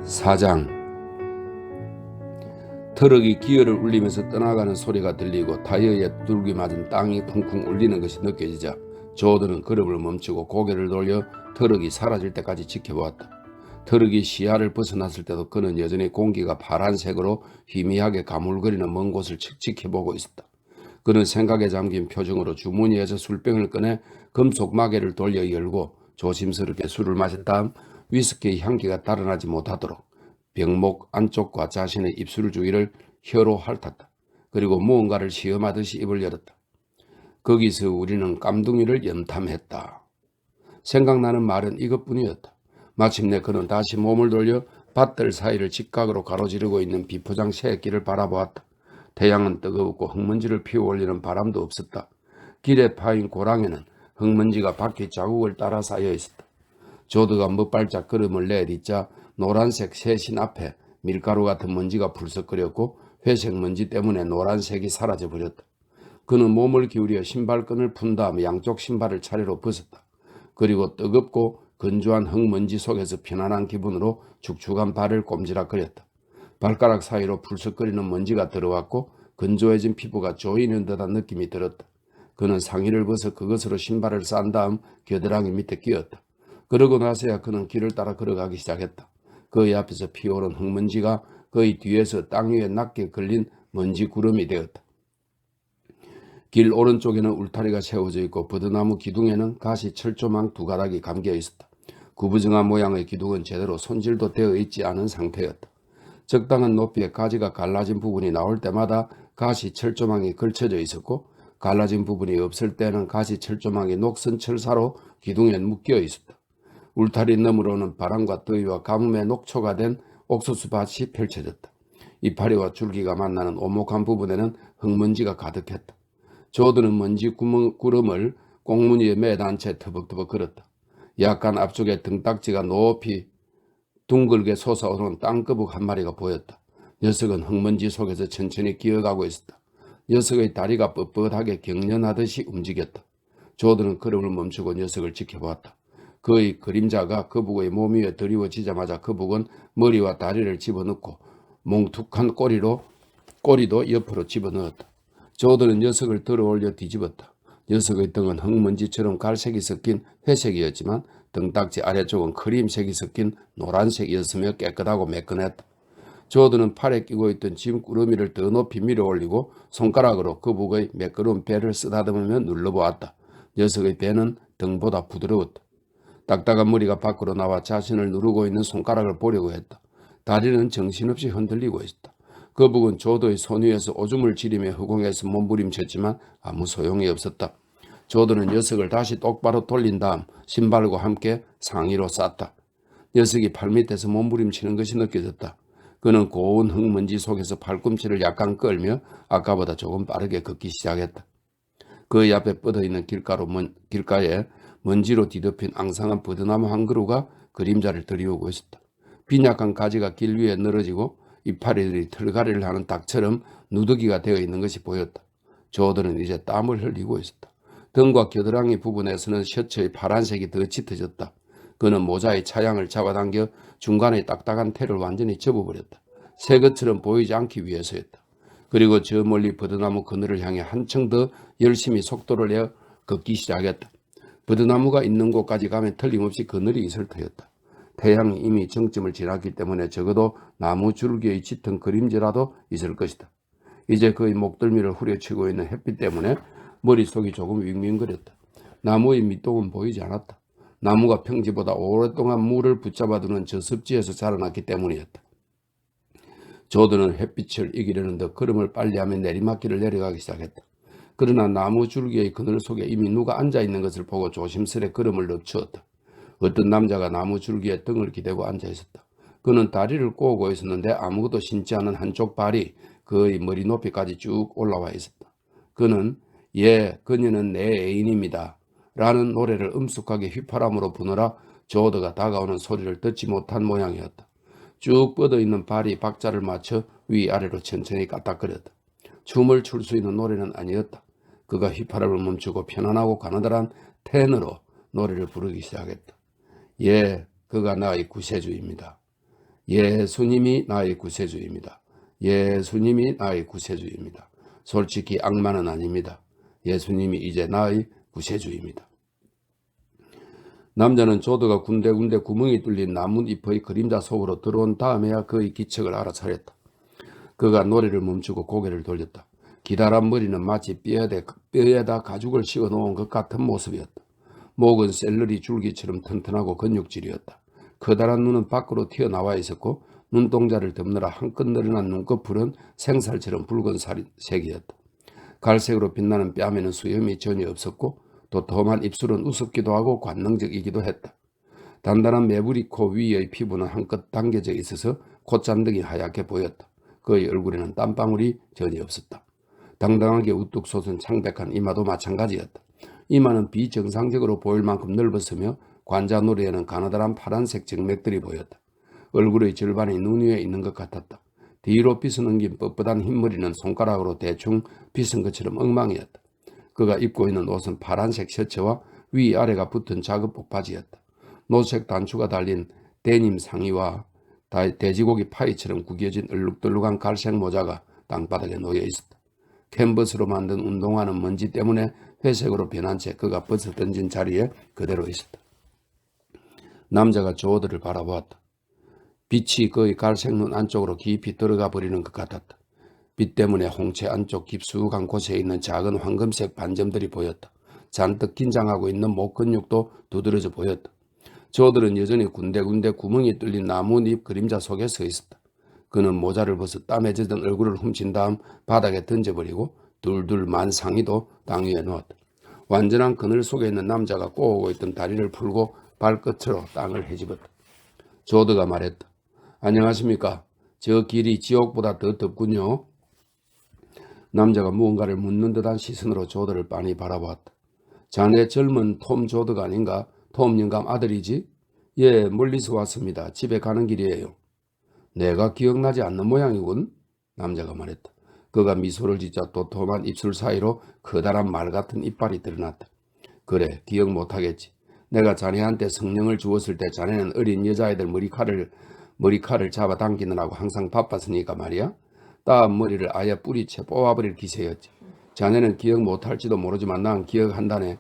4장. 트럭이 기어를 울리면서 떠나가는 소리가 들리고 타이어에 뚫기 맞은 땅이 쿵쿵 울리는 것이 느껴지자 조드는 걸음을 멈추고 고개를 돌려 트럭이 사라질 때까지 지켜보았다. 트럭이 시야를 벗어났을 때도 그는 여전히 공기가 파란색으로 희미하게 가물거리는 먼 곳을 지켜보고 있었다. 그는 생각에 잠긴 표정으로 주머니에서 술병을 꺼내 금속 마개를 돌려 열고 조심스럽게 술을 마신 다음 위스키의 향기가 달아나지 못하도록 병목 안쪽과 자신의 입술 주위를 혀로 핥았다. 그리고 무언가를 시험하듯이 입을 열었다. 거기서 우리는 깜둥이를 염탐했다. 생각나는 말은 이것뿐이었다. 마침내 그는 다시 몸을 돌려 밭들 사이를 직각으로 가로지르고 있는 비포장 새길을 바라보았다. 태양은 뜨거웠고 흙먼지를 피워올리는 바람도 없었다. 길에 파인 고랑에는 흙먼지가 바퀴 자국을 따라 쌓여 있었다. 조드가 몇 발짝 걸음을 내딛자 노란색 새신 앞에 밀가루 같은 먼지가 불썩거렸고 회색 먼지 때문에 노란색이 사라져버렸다. 그는 몸을 기울여 신발끈을 푼 다음 양쪽 신발을 차례로 벗었다. 그리고 뜨겁고 건조한 흙먼지 속에서 편안한 기분으로 축축한 발을 꼼지락거렸다. 발가락 사이로 불썩거리는 먼지가 들어왔고 건조해진 피부가 조이는 듯한 느낌이 들었다. 그는 상의를 벗어 그것으로 신발을 싼 다음 겨드랑이 밑에 끼웠다. 그러고 나서야 그는 길을 따라 걸어가기 시작했다. 그의 앞에서 피어오른 흙먼지가 그의 뒤에서 땅 위에 낮게 걸린 먼지 구름이 되었다. 길 오른쪽에는 울타리가 세워져 있고 버드나무 기둥에는 가시 철조망 두 가닥이 감겨 있었다. 구부정한 모양의 기둥은 제대로 손질도 되어 있지 않은 상태였다. 적당한 높이의 가지가 갈라진 부분이 나올 때마다 가시 철조망이 걸쳐져 있었고 갈라진 부분이 없을 때는 가시 철조망이 녹슨 철사로 기둥에 묶여 있었다. 울타리 너머로는 바람과 더위와 가뭄에 녹초가 된 옥수수 밭이 펼쳐졌다. 이파리와 줄기가 만나는 오목한 부분에는 흙먼지가 가득했다. 조드는 먼지 구름을 꽁무니에 매단 채 터벅터벅 걸었다. 약간 앞쪽에 등딱지가 높이 둥글게 솟아오른 땅거북 한 마리가 보였다. 녀석은 흙먼지 속에서 천천히 기어가고 있었다. 녀석의 다리가 뻣뻣하게 경련하듯이 움직였다. 조드는 걸음을 멈추고 녀석을 지켜보았다. 그의 그림자가 거북의 몸 위에 드리워지자마자 거북은 머리와 다리를 집어넣고 몽툭한 꼬리도 옆으로 집어넣었다. 조드는 녀석을 들어올려 뒤집었다. 녀석의 등은 흙먼지처럼 갈색이 섞인 회색이었지만 등딱지 아래쪽은 크림색이 섞인 노란색이었으며 깨끗하고 매끈했다. 조드는 팔에 끼고 있던 짐꾸러미를 더 높이 밀어올리고 손가락으로 거북의 매끄러운 배를 쓰다듬으며 눌러보았다. 녀석의 배는 등보다 부드러웠다. 딱딱한 머리가 밖으로 나와 자신을 누르고 있는 손가락을 보려고 했다. 다리는 정신없이 흔들리고 있었다. 거북은 조드의 손 위에서 오줌을 지리며 허공에서 몸부림쳤지만 아무 소용이 없었다. 조드는 녀석을 다시 똑바로 돌린 다음 신발과 함께 상의로 쌌다. 녀석이 발밑에서 몸부림치는 것이 느껴졌다. 그는 고운 흙먼지 속에서 팔꿈치를 약간 끌며 아까보다 조금 빠르게 걷기 시작했다. 그의 앞에 뻗어있는 길가에 먼지로 뒤덮인 앙상한 버드나무 한 그루가 그림자를 들이우고 있었다. 빈약한 가지가 길 위에 늘어지고 이파리들이 털갈이를 하는 닭처럼 누더기가 되어 있는 것이 보였다. 조드는 이제 땀을 흘리고 있었다. 등과 겨드랑이 부분에서는 셔츠의 파란색이 더 짙어졌다. 그는 모자의 차양을 잡아당겨 중간의 딱딱한 테를 완전히 접어버렸다. 새 것처럼 보이지 않기 위해서였다. 그리고 저 멀리 버드나무 그늘을 향해 한층 더 열심히 속도를 내어 걷기 시작했다. 버드나무가 있는 곳까지 가면 틀림없이 그늘이 있을 터였다. 태양이 이미 정점을 지났기 때문에 적어도 나무 줄기의 짙은 그림자라도 있을 것이다. 이제 그의 목덜미를 후려치고 있는 햇빛 때문에 머릿속이 조금 윙윙거렸다. 나무의 밑동은 보이지 않았다. 나무가 평지보다 오랫동안 물을 붙잡아두는 저습지에서 자라났기 때문이었다. 조드는 햇빛을 이기려는 듯 걸음을 빨리하며 내리막길을 내려가기 시작했다. 그러나 나무 줄기의 그늘 속에 이미 누가 앉아있는 것을 보고 조심스레 걸음을 늦추었다. 어떤 남자가 나무 줄기에 등을 기대고 앉아있었다. 그는 다리를 꼬고 있었는데 아무것도 신지 않은 한쪽 발이 그의 머리 높이까지 쭉 올라와 있었다. 그는 그녀는 내 애인입니다 라는 노래를 음숙하게 휘파람으로 부느라 조드가 다가오는 소리를 듣지 못한 모양이었다. 쭉 뻗어있는 발이 박자를 맞춰 위아래로 천천히 까딱거렸다. 춤을 출 수 있는 노래는 아니었다. 그가 휘파람을 멈추고 편안하고 가느다란 테너로 노래를 부르기 시작했다. 그가 나의 구세주입니다. 예수님이 나의 구세주입니다. 예수님이 나의 구세주입니다. 솔직히 악마는 아닙니다. 예수님이 이제 나의 구세주입니다. 남자는 조드가 군데군데 구멍이 뚫린 나뭇잎의 그림자 속으로 들어온 다음에야 그의 기척을 알아차렸다. 그가 노래를 멈추고 고개를 돌렸다. 기다란 머리는 마치 뼈에다 가죽을 씌워 놓은 것 같은 모습이었다. 목은 샐러리 줄기처럼 튼튼하고 근육질이었다. 커다란 눈은 밖으로 튀어나와 있었고 눈동자를 덮느라 한껏 늘어난 눈꺼풀은 생살처럼 붉은 색이었다. 갈색으로 빛나는 뺨에는 수염이 전혀 없었고 도톰한 입술은 우습기도 하고 관능적이기도 했다. 단단한 매부리 코 위의 피부는 한껏 당겨져 있어서 콧잔등이 하얗게 보였다. 그의 얼굴에는 땀방울이 전혀 없었다. 당당하게 우뚝 솟은 창백한 이마도 마찬가지였다. 이마는 비정상적으로 보일 만큼 넓었으며 관자놀이에는 가느다란 파란색 정맥들이 보였다. 얼굴의 절반이 눈 위에 있는 것 같았다. 뒤로 빗어넘긴 뻣뻣한 흰머리는 손가락으로 대충 빗은 것처럼 엉망이었다. 그가 입고 있는 옷은 파란색 셔츠와 위아래가 붙은 작업복 바지였다. 노색 단추가 달린 데님 상의와 돼지고기 파이처럼 구겨진 얼룩덜룩한 갈색 모자가 땅바닥에 놓여 있었다. 캔버스로 만든 운동화는 먼지 때문에 회색으로 변한 채 그가 벗어 던진 자리에 그대로 있었다. 남자가 조드를 바라보았다. 빛이 그의 갈색 눈 안쪽으로 깊이 들어가 버리는 것 같았다. 빛 때문에 홍채 안쪽 깊숙한 곳에 있는 작은 황금색 반점들이 보였다. 잔뜩 긴장하고 있는 목 근육도 두드러져 보였다. 조들은 여전히 군데군데 구멍이 뚫린 나뭇잎 그림자 속에 서 있었다. 그는 모자를 벗어 땀에 젖은 얼굴을 훔친 다음 바닥에 던져버리고 둘둘 만 상의도 땅 위에 놓았다. 완전한 그늘 속에 있는 남자가 꼬우고 있던 다리를 풀고 발끝으로 땅을 헤집었다. 조드가 말했다. 안녕하십니까? 저 길이 지옥보다 더 덥군요. 남자가 무언가를 묻는 듯한 시선으로 조드를 빤히 바라보았다. 자네 젊은 톰 조드가 아닌가? 톰 영감 아들이지? 예, 멀리서 왔습니다. 집에 가는 길이에요. 내가 기억나지 않는 모양이군. 남자가 말했다. 그가 미소를 짓자 도톰한 입술 사이로 커다란 말 같은 이빨이 드러났다. 그래, 기억 못하겠지. 내가 자네한테 성령을 주었을 때 자네는 어린 여자애들 머리칼을 잡아당기느라고 항상 바빴으니까 말이야. 따은 머리를 아예 뿌리채 뽑아버릴 기세였지. 자네는 기억 못할지도 모르지만 난 기억한다네.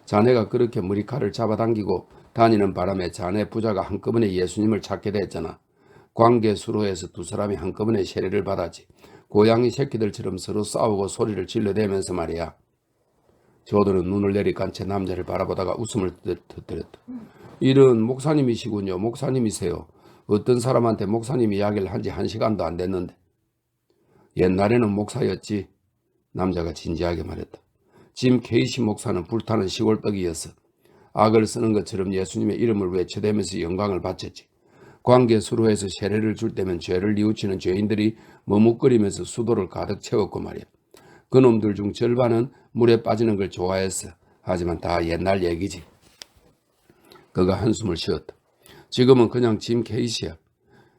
자네가 그렇게 머리칼을 잡아당기고 다니는 바람에 자네 부자가 한꺼번에 예수님을 찾게 됐잖아. 관계 수로에서 두 사람이 한꺼번에 세례를 받았지. 고양이 새끼들처럼 서로 싸우고 소리를 질러대면서 말이야. 조드는 눈을 내리깐 채 남자를 바라보다가 웃음을 터뜨렸다. 이런 목사님이시군요. 목사님이세요. 어떤 사람한테 목사님 이야기를 한 지 1시간도 안 됐는데. 옛날에는 목사였지. 남자가 진지하게 말했다. 짐 케이시 목사는 불타는 시골떡이었어. 악을 쓰는 것처럼 예수님의 이름을 외쳐대면서 영광을 바쳤지. 관계 수로에서 세례를 줄 때면 죄를 뉘우치는 죄인들이 머뭇거리면서 수도를 가득 채웠고 말이야. 그놈들 중 절반은 물에 빠지는 걸 좋아했어. 하지만 다 옛날 얘기지. 그가 한숨을 쉬었다. 지금은 그냥 짐 케이시야.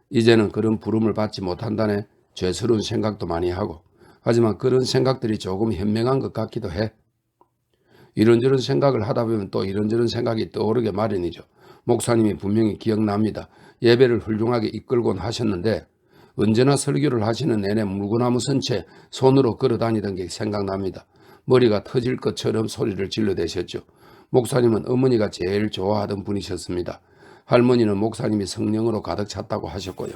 이제는 그런 부름을 받지 못한다네. 죄스러운 생각도 많이 하고. 하지만 그런 생각들이 조금 현명한 것 같기도 해. 이런저런 생각을 하다 보면 또 이런저런 생각이 떠오르게 마련이죠. 목사님이 분명히 기억납니다. 예배를 훌륭하게 이끌곤 하셨는데 언제나 설교를 하시는 내내 물구나무 선 채 손으로 걸어다니던 게 생각납니다. 머리가 터질 것처럼 소리를 질러대셨죠. 목사님은 어머니가 제일 좋아하던 분이셨습니다. 할머니는 목사님이 성령으로 가득 찼다고 하셨고요.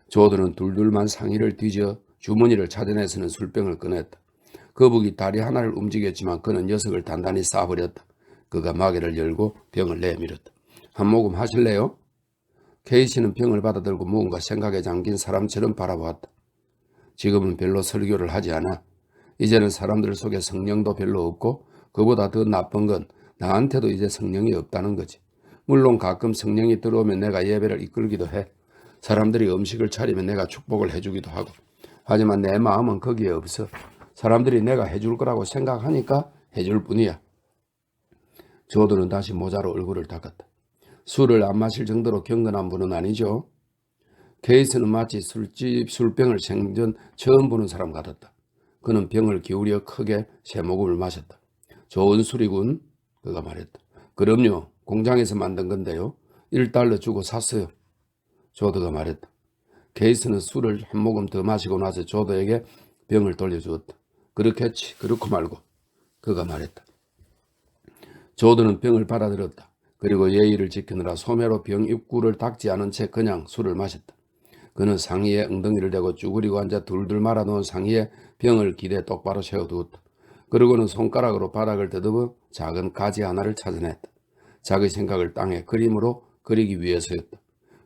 조드는 둘둘만 상의를 뒤져 주머니를 찾아내서는 술병을 꺼냈다. 거북이 다리 하나를 움직였지만 그는 녀석을 단단히 싸버렸다. 그가 마개를 열고 병을 내밀었다. 한 모금 하실래요? 케이시는 병을 받아들고 무언가 생각에 잠긴 사람처럼 바라보았다. 지금은 별로 설교를 하지 않아. 이제는 사람들 속에 성령도 별로 없고 그보다 더 나쁜 건 나한테도 이제 성령이 없다는 거지. 물론 가끔 성령이 들어오면 내가 예배를 이끌기도 해. 사람들이 음식을 차리면 내가 축복을 해주기도 하고. 하지만 내 마음은 거기에 없어. 사람들이 내가 해줄 거라고 생각하니까 해줄 뿐이야. 조드는 다시 모자로 얼굴을 닦았다. 술을 안 마실 정도로 경건한 분은 아니죠. 케이스는 마치 술병을 생전 처음 보는 사람 같았다. 그는 병을 기울여 크게 세 모금을 마셨다. 좋은 술이군. 그가 말했다. 그럼요. 공장에서 만든 건데요. $1 주고 샀어요. 조드가 말했다. 케이스는 술을 한 모금 더 마시고 나서 조드에게 병을 돌려주었다. 그렇겠지. 그렇고 말고. 그가 말했다. 조드는 병을 받아들였다. 그리고 예의를 지키느라 소매로 병 입구를 닦지 않은 채 그냥 술을 마셨다. 그는 상의에 엉덩이를 대고 쭈그리고 앉아 둘둘 말아놓은 상의에 병을 기대 똑바로 세워두었다. 그러고는 손가락으로 바닥을 더듬어 작은 가지 하나를 찾아냈다. 자기 생각을 땅에 그림으로 그리기 위해서였다.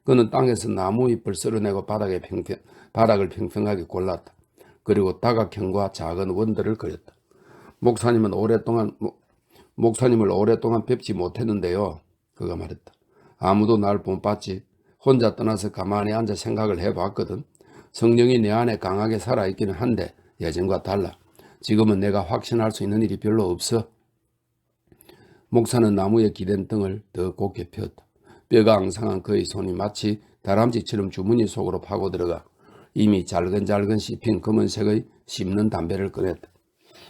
그는 땅에서 나무 잎을 쓸어내고 바닥을 평평하게 골랐다. 그리고 다각형과 작은 원들을 그렸다. 목사님을 오랫동안 뵙지 못했는데요. 그가 말했다. 아무도 날 못 봤지. 혼자 떠나서 가만히 앉아 생각을 해봤거든. 성령이 내 안에 강하게 살아있기는 한데 예전과 달라. 지금은 내가 확신할 수 있는 일이 별로 없어. 목사는 나무에 기댄 등을 더 곱게 폈다. 뼈가 앙상한 그의 손이 마치 다람쥐처럼 주머니 속으로 파고들어가 이미 잘근잘근 씹힌 검은색의 씹는 담배를 꺼냈다.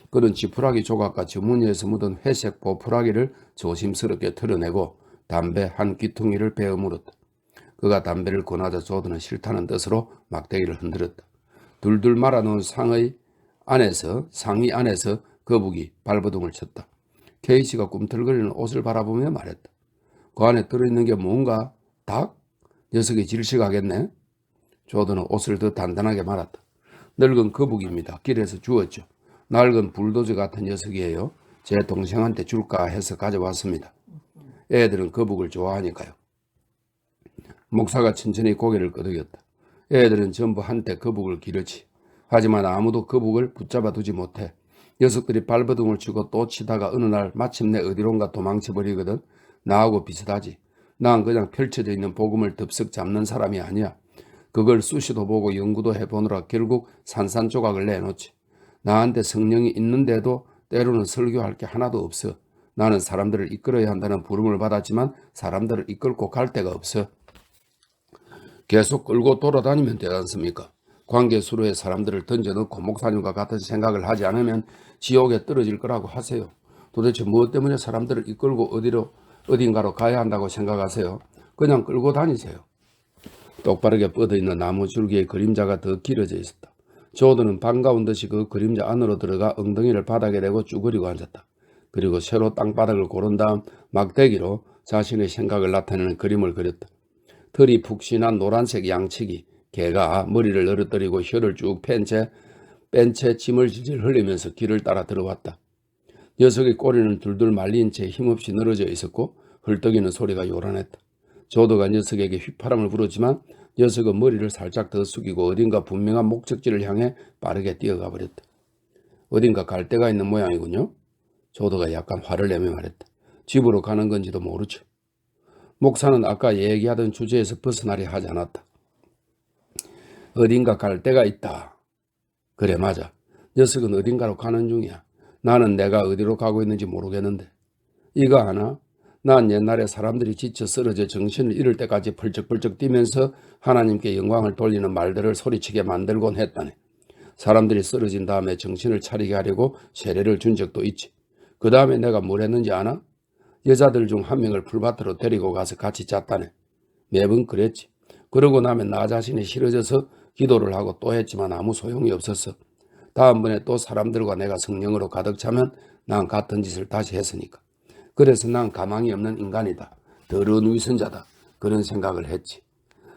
그는 지푸라기 조각과 주머니에서 묻은 회색 보풀하기를 조심스럽게 털어내고 담배 한 귀퉁이를 베어 물었다. 그가 담배를 권하자 조드는 싫다는 뜻으로 막대기를 흔들었다. 둘둘 말아놓은 상의 상의 안에서 거북이 발버둥을 쳤다. 케이시가 꿈틀거리는 옷을 바라보며 말했다. 그 안에 들어있는 게 뭔가? 닭? 녀석이 질식하겠네. 조드는 옷을 더 단단하게 말았다. 늙은 거북이입니다. 길에서 주웠죠. 낡은 불도저 같은 녀석이에요. 제 동생한테 줄까 해서 가져왔습니다. 애들은 거북을 좋아하니까요. 목사가 천천히 고개를 끄덕였다. 애들은 전부 한때 거북을 기르지. 하지만 아무도 거북을 붙잡아 두지 못해. 녀석들이 발버둥을 치고 또 치다가 어느 날 마침내 어디론가 도망쳐버리거든. 나하고 비슷하지. 난 그냥 펼쳐져 있는 복음을 덥석 잡는 사람이 아니야. 그걸 수시도 보고 연구도 해보느라 결국 산산조각을 내놓지. 나한테 성령이 있는데도 때로는 설교할 게 하나도 없어. 나는 사람들을 이끌어야 한다는 부름을 받았지만 사람들을 이끌고 갈 데가 없어. 계속 끌고 돌아다니면 되지 않습니까? 관계수로에 사람들을 던져넣고 목사님과 같은 생각을 하지 않으면 지옥에 떨어질 거라고 하세요. 도대체 무엇 때문에 사람들을 이끌고 어딘가로 가야 한다고 생각하세요? 그냥 끌고 다니세요. 똑바르게 뻗어있는 나무 줄기의 그림자가 더 길어져 있었다. 조드는 반가운 듯이 그 그림자 안으로 들어가 엉덩이를 바닥에 대고 쭈그리고 앉았다. 그리고 새로 땅바닥을 고른 다음 막대기로 자신의 생각을 나타내는 그림을 그렸다. 털이 푹신한 노란색 양치기, 개가 머리를 늘어뜨리고 혀를 쭉 뺀 채 침을 질질 흘리면서 길을 따라 들어왔다. 녀석의 꼬리는 둘둘 말린 채 힘없이 늘어져 있었고 헐떡이는 소리가 요란했다. 조드가 녀석에게 휘파람을 불었지만 녀석은 머리를 살짝 더 숙이고 어딘가 분명한 목적지를 향해 빠르게 뛰어가 버렸다. 어딘가 갈 데가 있는 모양이군요. 조드가 약간 화를 내며 말했다. 집으로 가는 건지도 모르죠. 목사는 아까 얘기하던 주제에서 벗어나려 하지 않았다. 어딘가 갈 데가 있다. 그래 맞아. 녀석은 어딘가로 가는 중이야. 나는 내가 어디로 가고 있는지 모르겠는데. 이거 하나? 난 옛날에 사람들이 지쳐 쓰러져 정신을 잃을 때까지 펄쩍펄쩍 뛰면서 하나님께 영광을 돌리는 말들을 소리치게 만들곤 했다네. 사람들이 쓰러진 다음에 정신을 차리게 하려고 세례를 준 적도 있지. 그 다음에 내가 뭘 했는지 아나? 여자들 중 한 명을 풀밭으로 데리고 가서 같이 잤다네. 매번 그랬지. 그러고 나면 나 자신이 싫어져서 기도를 하고 또 했지만 아무 소용이 없었어. 다음번에 또 사람들과 내가 성령으로 가득 차면 난 같은 짓을 다시 했으니까. 그래서 난 가망이 없는 인간이다. 더러운 위선자다. 그런 생각을 했지.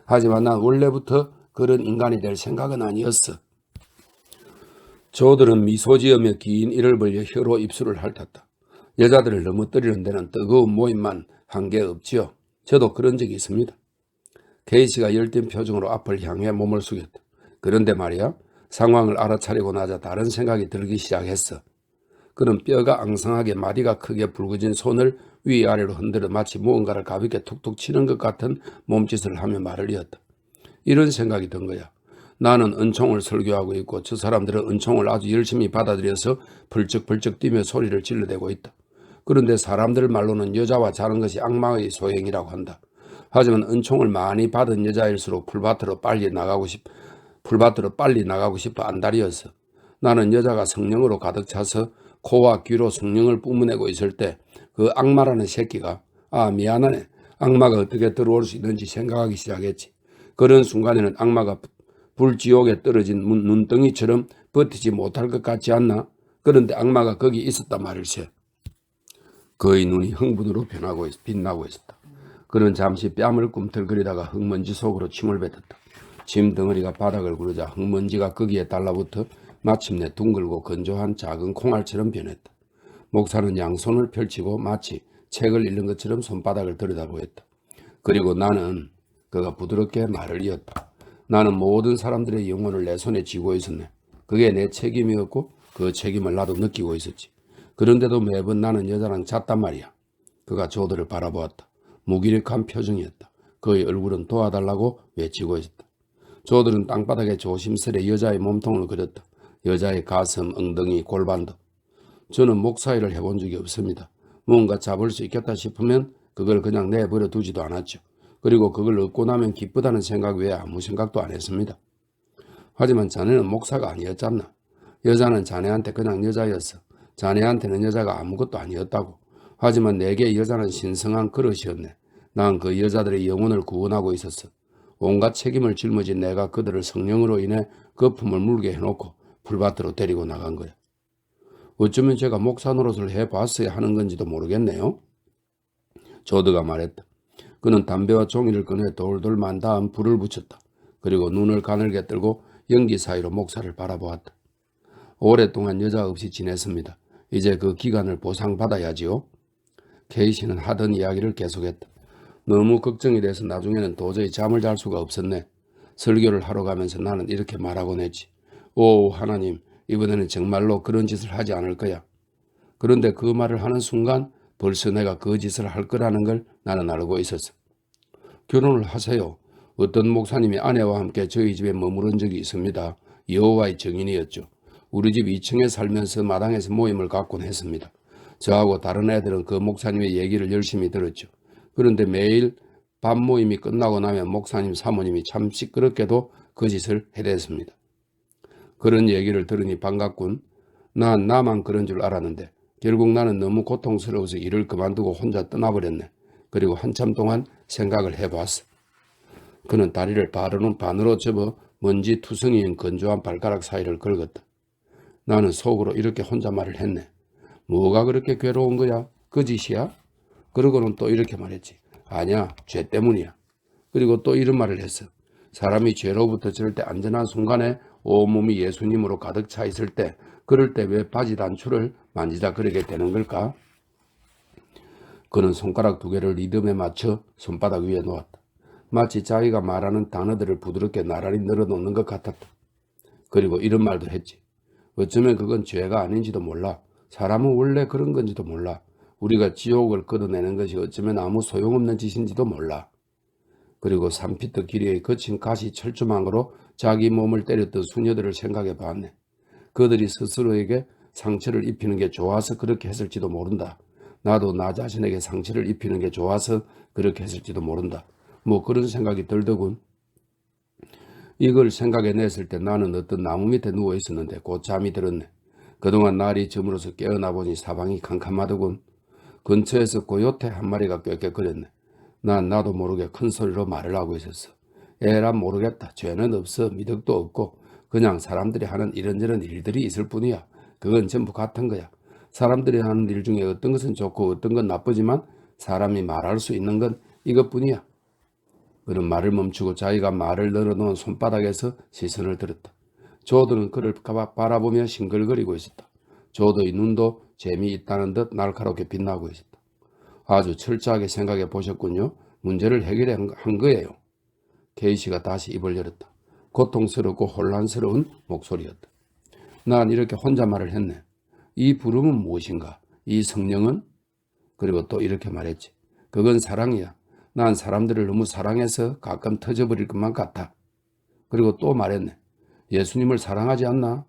하지만 난 원래부터 그런 인간이 될 생각은 아니었어. 조들은 미소 지으며 긴 이를 벌려 혀로 입술을 핥았다. 여자들을 넘어뜨리는 데는 뜨거운 모임만 한 게 없지요. 저도 그런 적이 있습니다. 케이시가 열띤 표정으로 앞을 향해 몸을 숙였다. 그런데 말이야, 상황을 알아차리고 나자 다른 생각이 들기 시작했어. 그는 뼈가 앙상하게 마디가 크게 붉어진 손을 위아래로 흔들어 마치 무언가를 가볍게 툭툭 치는 것 같은 몸짓을 하며 말을 이었다. 이런 생각이 든 거야. 나는 은총을 설교하고 있고 저 사람들은 은총을 아주 열심히 받아들여서 벌쩍벌쩍 뛰며 소리를 질러대고 있다. 그런데 사람들 말로는 여자와 자는 것이 악마의 소행이라고 한다. 하지만 은총을 많이 받은 여자일수록 풀밭으로 빨리 나가고 싶어 안달이었어. 나는 여자가 성령으로 가득 차서 코와 귀로 성령을 뿜어내고 있을 때 그 악마라는 새끼가 미안하네. 악마가 어떻게 들어올 수 있는지 생각하기 시작했지. 그런 순간에는 악마가 불지옥에 떨어진 눈덩이처럼 버티지 못할 것 같지 않나? 그런데 악마가 거기 있었단 말일세. 그의 눈이 흥분으로 빛나고 있었다. 그는 잠시 뺨을 꿈틀거리다가 흙먼지 속으로 침을 뱉었다. 침 덩어리가 바닥을 구르자 흙먼지가 거기에 달라붙어 마침내 둥글고 건조한 작은 콩알처럼 변했다. 목사는 양손을 펼치고 마치 책을 읽는 것처럼 손바닥을 들여다보았다. 그리고 그가 부드럽게 말을 이었다. 나는 모든 사람들의 영혼을 내 손에 쥐고 있었네. 그게 내 책임이었고 그 책임을 나도 느끼고 있었지. 그런데도 매번 나는 여자랑 잤단 말이야. 그가 조드를 바라보았다. 무기력한 표정이었다. 그의 얼굴은 도와달라고 외치고 있었다. 조들은 땅바닥에 조심스레 여자의 몸통을 그렸다. 여자의 가슴, 엉덩이, 골반도. 저는 목사 일을 해본 적이 없습니다. 뭔가 잡을 수 있겠다 싶으면 그걸 그냥 내버려 두지도 않았죠. 그리고 그걸 얻고 나면 기쁘다는 생각 외에 아무 생각도 안 했습니다. 하지만 자네는 목사가 아니었잖나. 여자는 자네한테 그냥 여자였어. 자네한테는 여자가 아무것도 아니었다고. 하지만 내게 여자는 신성한 그릇이었네. 난 그 여자들의 영혼을 구원하고 있었어. 온갖 책임을 짊어진 내가 그들을 성령으로 인해 거품을 물게 해놓고 풀밭으로 데리고 나간 거야. 어쩌면 제가 목사 노릇을 해봤어야 하는 건지도 모르겠네요. 조드가 말했다. 그는 담배와 종이를 꺼내 돌돌 만 다음 불을 붙였다. 그리고 눈을 가늘게 뜨고 연기 사이로 목사를 바라보았다. 오랫동안 여자 없이 지냈습니다. 이제 그 기간을 보상받아야지요. 케이시는 하던 이야기를 계속했다. 너무 걱정이 돼서 나중에는 도저히 잠을 잘 수가 없었네. 설교를 하러 가면서 나는 이렇게 말하곤 했지. 오 하나님, 이번에는 정말로 그런 짓을 하지 않을 거야. 그런데 그 말을 하는 순간 벌써 내가 그 짓을 할 거라는 걸 나는 알고 있었어. 결혼을 하세요. 어떤 목사님이 아내와 함께 저희 집에 머무른 적이 있습니다. 여호와의 증인이었죠. 우리 집 2층에 살면서 마당에서 모임을 갖곤 했습니다. 저하고 다른 애들은 그 목사님의 얘기를 열심히 들었죠. 그런데 매일 밥 모임이 끝나고 나면 목사님 사모님이 참 시끄럽게도 그 짓을 해댔습니다. 그런 얘기를 들으니 반갑군. 난 나만 그런 줄 알았는데 결국 나는 너무 고통스러워서 일을 그만두고 혼자 떠나버렸네. 그리고 한참 동안 생각을 해봤어. 그는 다리를 반으로 접어 먼지 투성이인 건조한 발가락 사이를 긁었다. 나는 속으로 이렇게 혼자 말을 했네. 뭐가 그렇게 괴로운 거야? 그 짓이야? 그러고는 또 이렇게 말했지. 아니야, 죄 때문이야. 그리고 또 이런 말을 했어. 사람이 죄로부터 절대 안전한 순간에 온몸이 예수님으로 가득 차 있을 때, 그럴 때 왜 바지 단추를 만지다 그러게 되는 걸까? 그는 손가락 2개를 리듬에 맞춰 손바닥 위에 놓았다. 마치 자기가 말하는 단어들을 부드럽게 나란히 늘어놓는 것 같았다. 그리고 이런 말도 했지. 어쩌면 그건 죄가 아닌지도 몰라. 사람은 원래 그런 건지도 몰라. 우리가 지옥을 걷어내는 것이 어쩌면 아무 소용없는 짓인지도 몰라. 그리고 3피트 길이의 거친 가시 철조망으로 자기 몸을 때렸던 수녀들을 생각해 봤네. 그들이 스스로에게 상처를 입히는 게 좋아서 그렇게 했을지도 모른다. 나도 나 자신에게 상처를 입히는 게 좋아서 그렇게 했을지도 모른다. 뭐 그런 생각이 들더군. 이걸 생각해냈을 때 나는 어떤 나무 밑에 누워 있었는데 곧 잠이 들었네. 그동안 날이 저물어서 깨어나 보니 사방이 캄캄하더군. 근처에서 고요태 한 마리가 꾀꾀거렸네. 나도 모르게 큰 소리로 말을 하고 있었어. 에라 모르겠다. 죄는 없어. 미덕도 없고 그냥 사람들이 하는 이런저런 일들이 있을 뿐이야. 그건 전부 같은 거야. 사람들이 하는 일 중에 어떤 것은 좋고 어떤 건 나쁘지만 사람이 말할 수 있는 건 이것뿐이야. 그는 말을 멈추고 자기가 말을 늘어놓은 손바닥에서 시선을 들었다. 조드는 그를 바라보며 싱글거리고 있었다. 조드의 눈도 재미있다는 듯 날카롭게 빛나고 있었다. 아주 철저하게 생각해 보셨군요. 문제를 해결한 거예요. 케이시가 다시 입을 열었다. 고통스럽고 혼란스러운 목소리였다. 난 이렇게 혼잣말을 했네. 이 부름은 무엇인가? 이 성령은? 그리고 또 이렇게 말했지. 그건 사랑이야. 난 사람들을 너무 사랑해서 가끔 터져버릴 것만 같아. 그리고 또 말했네. 예수님을 사랑하지 않나?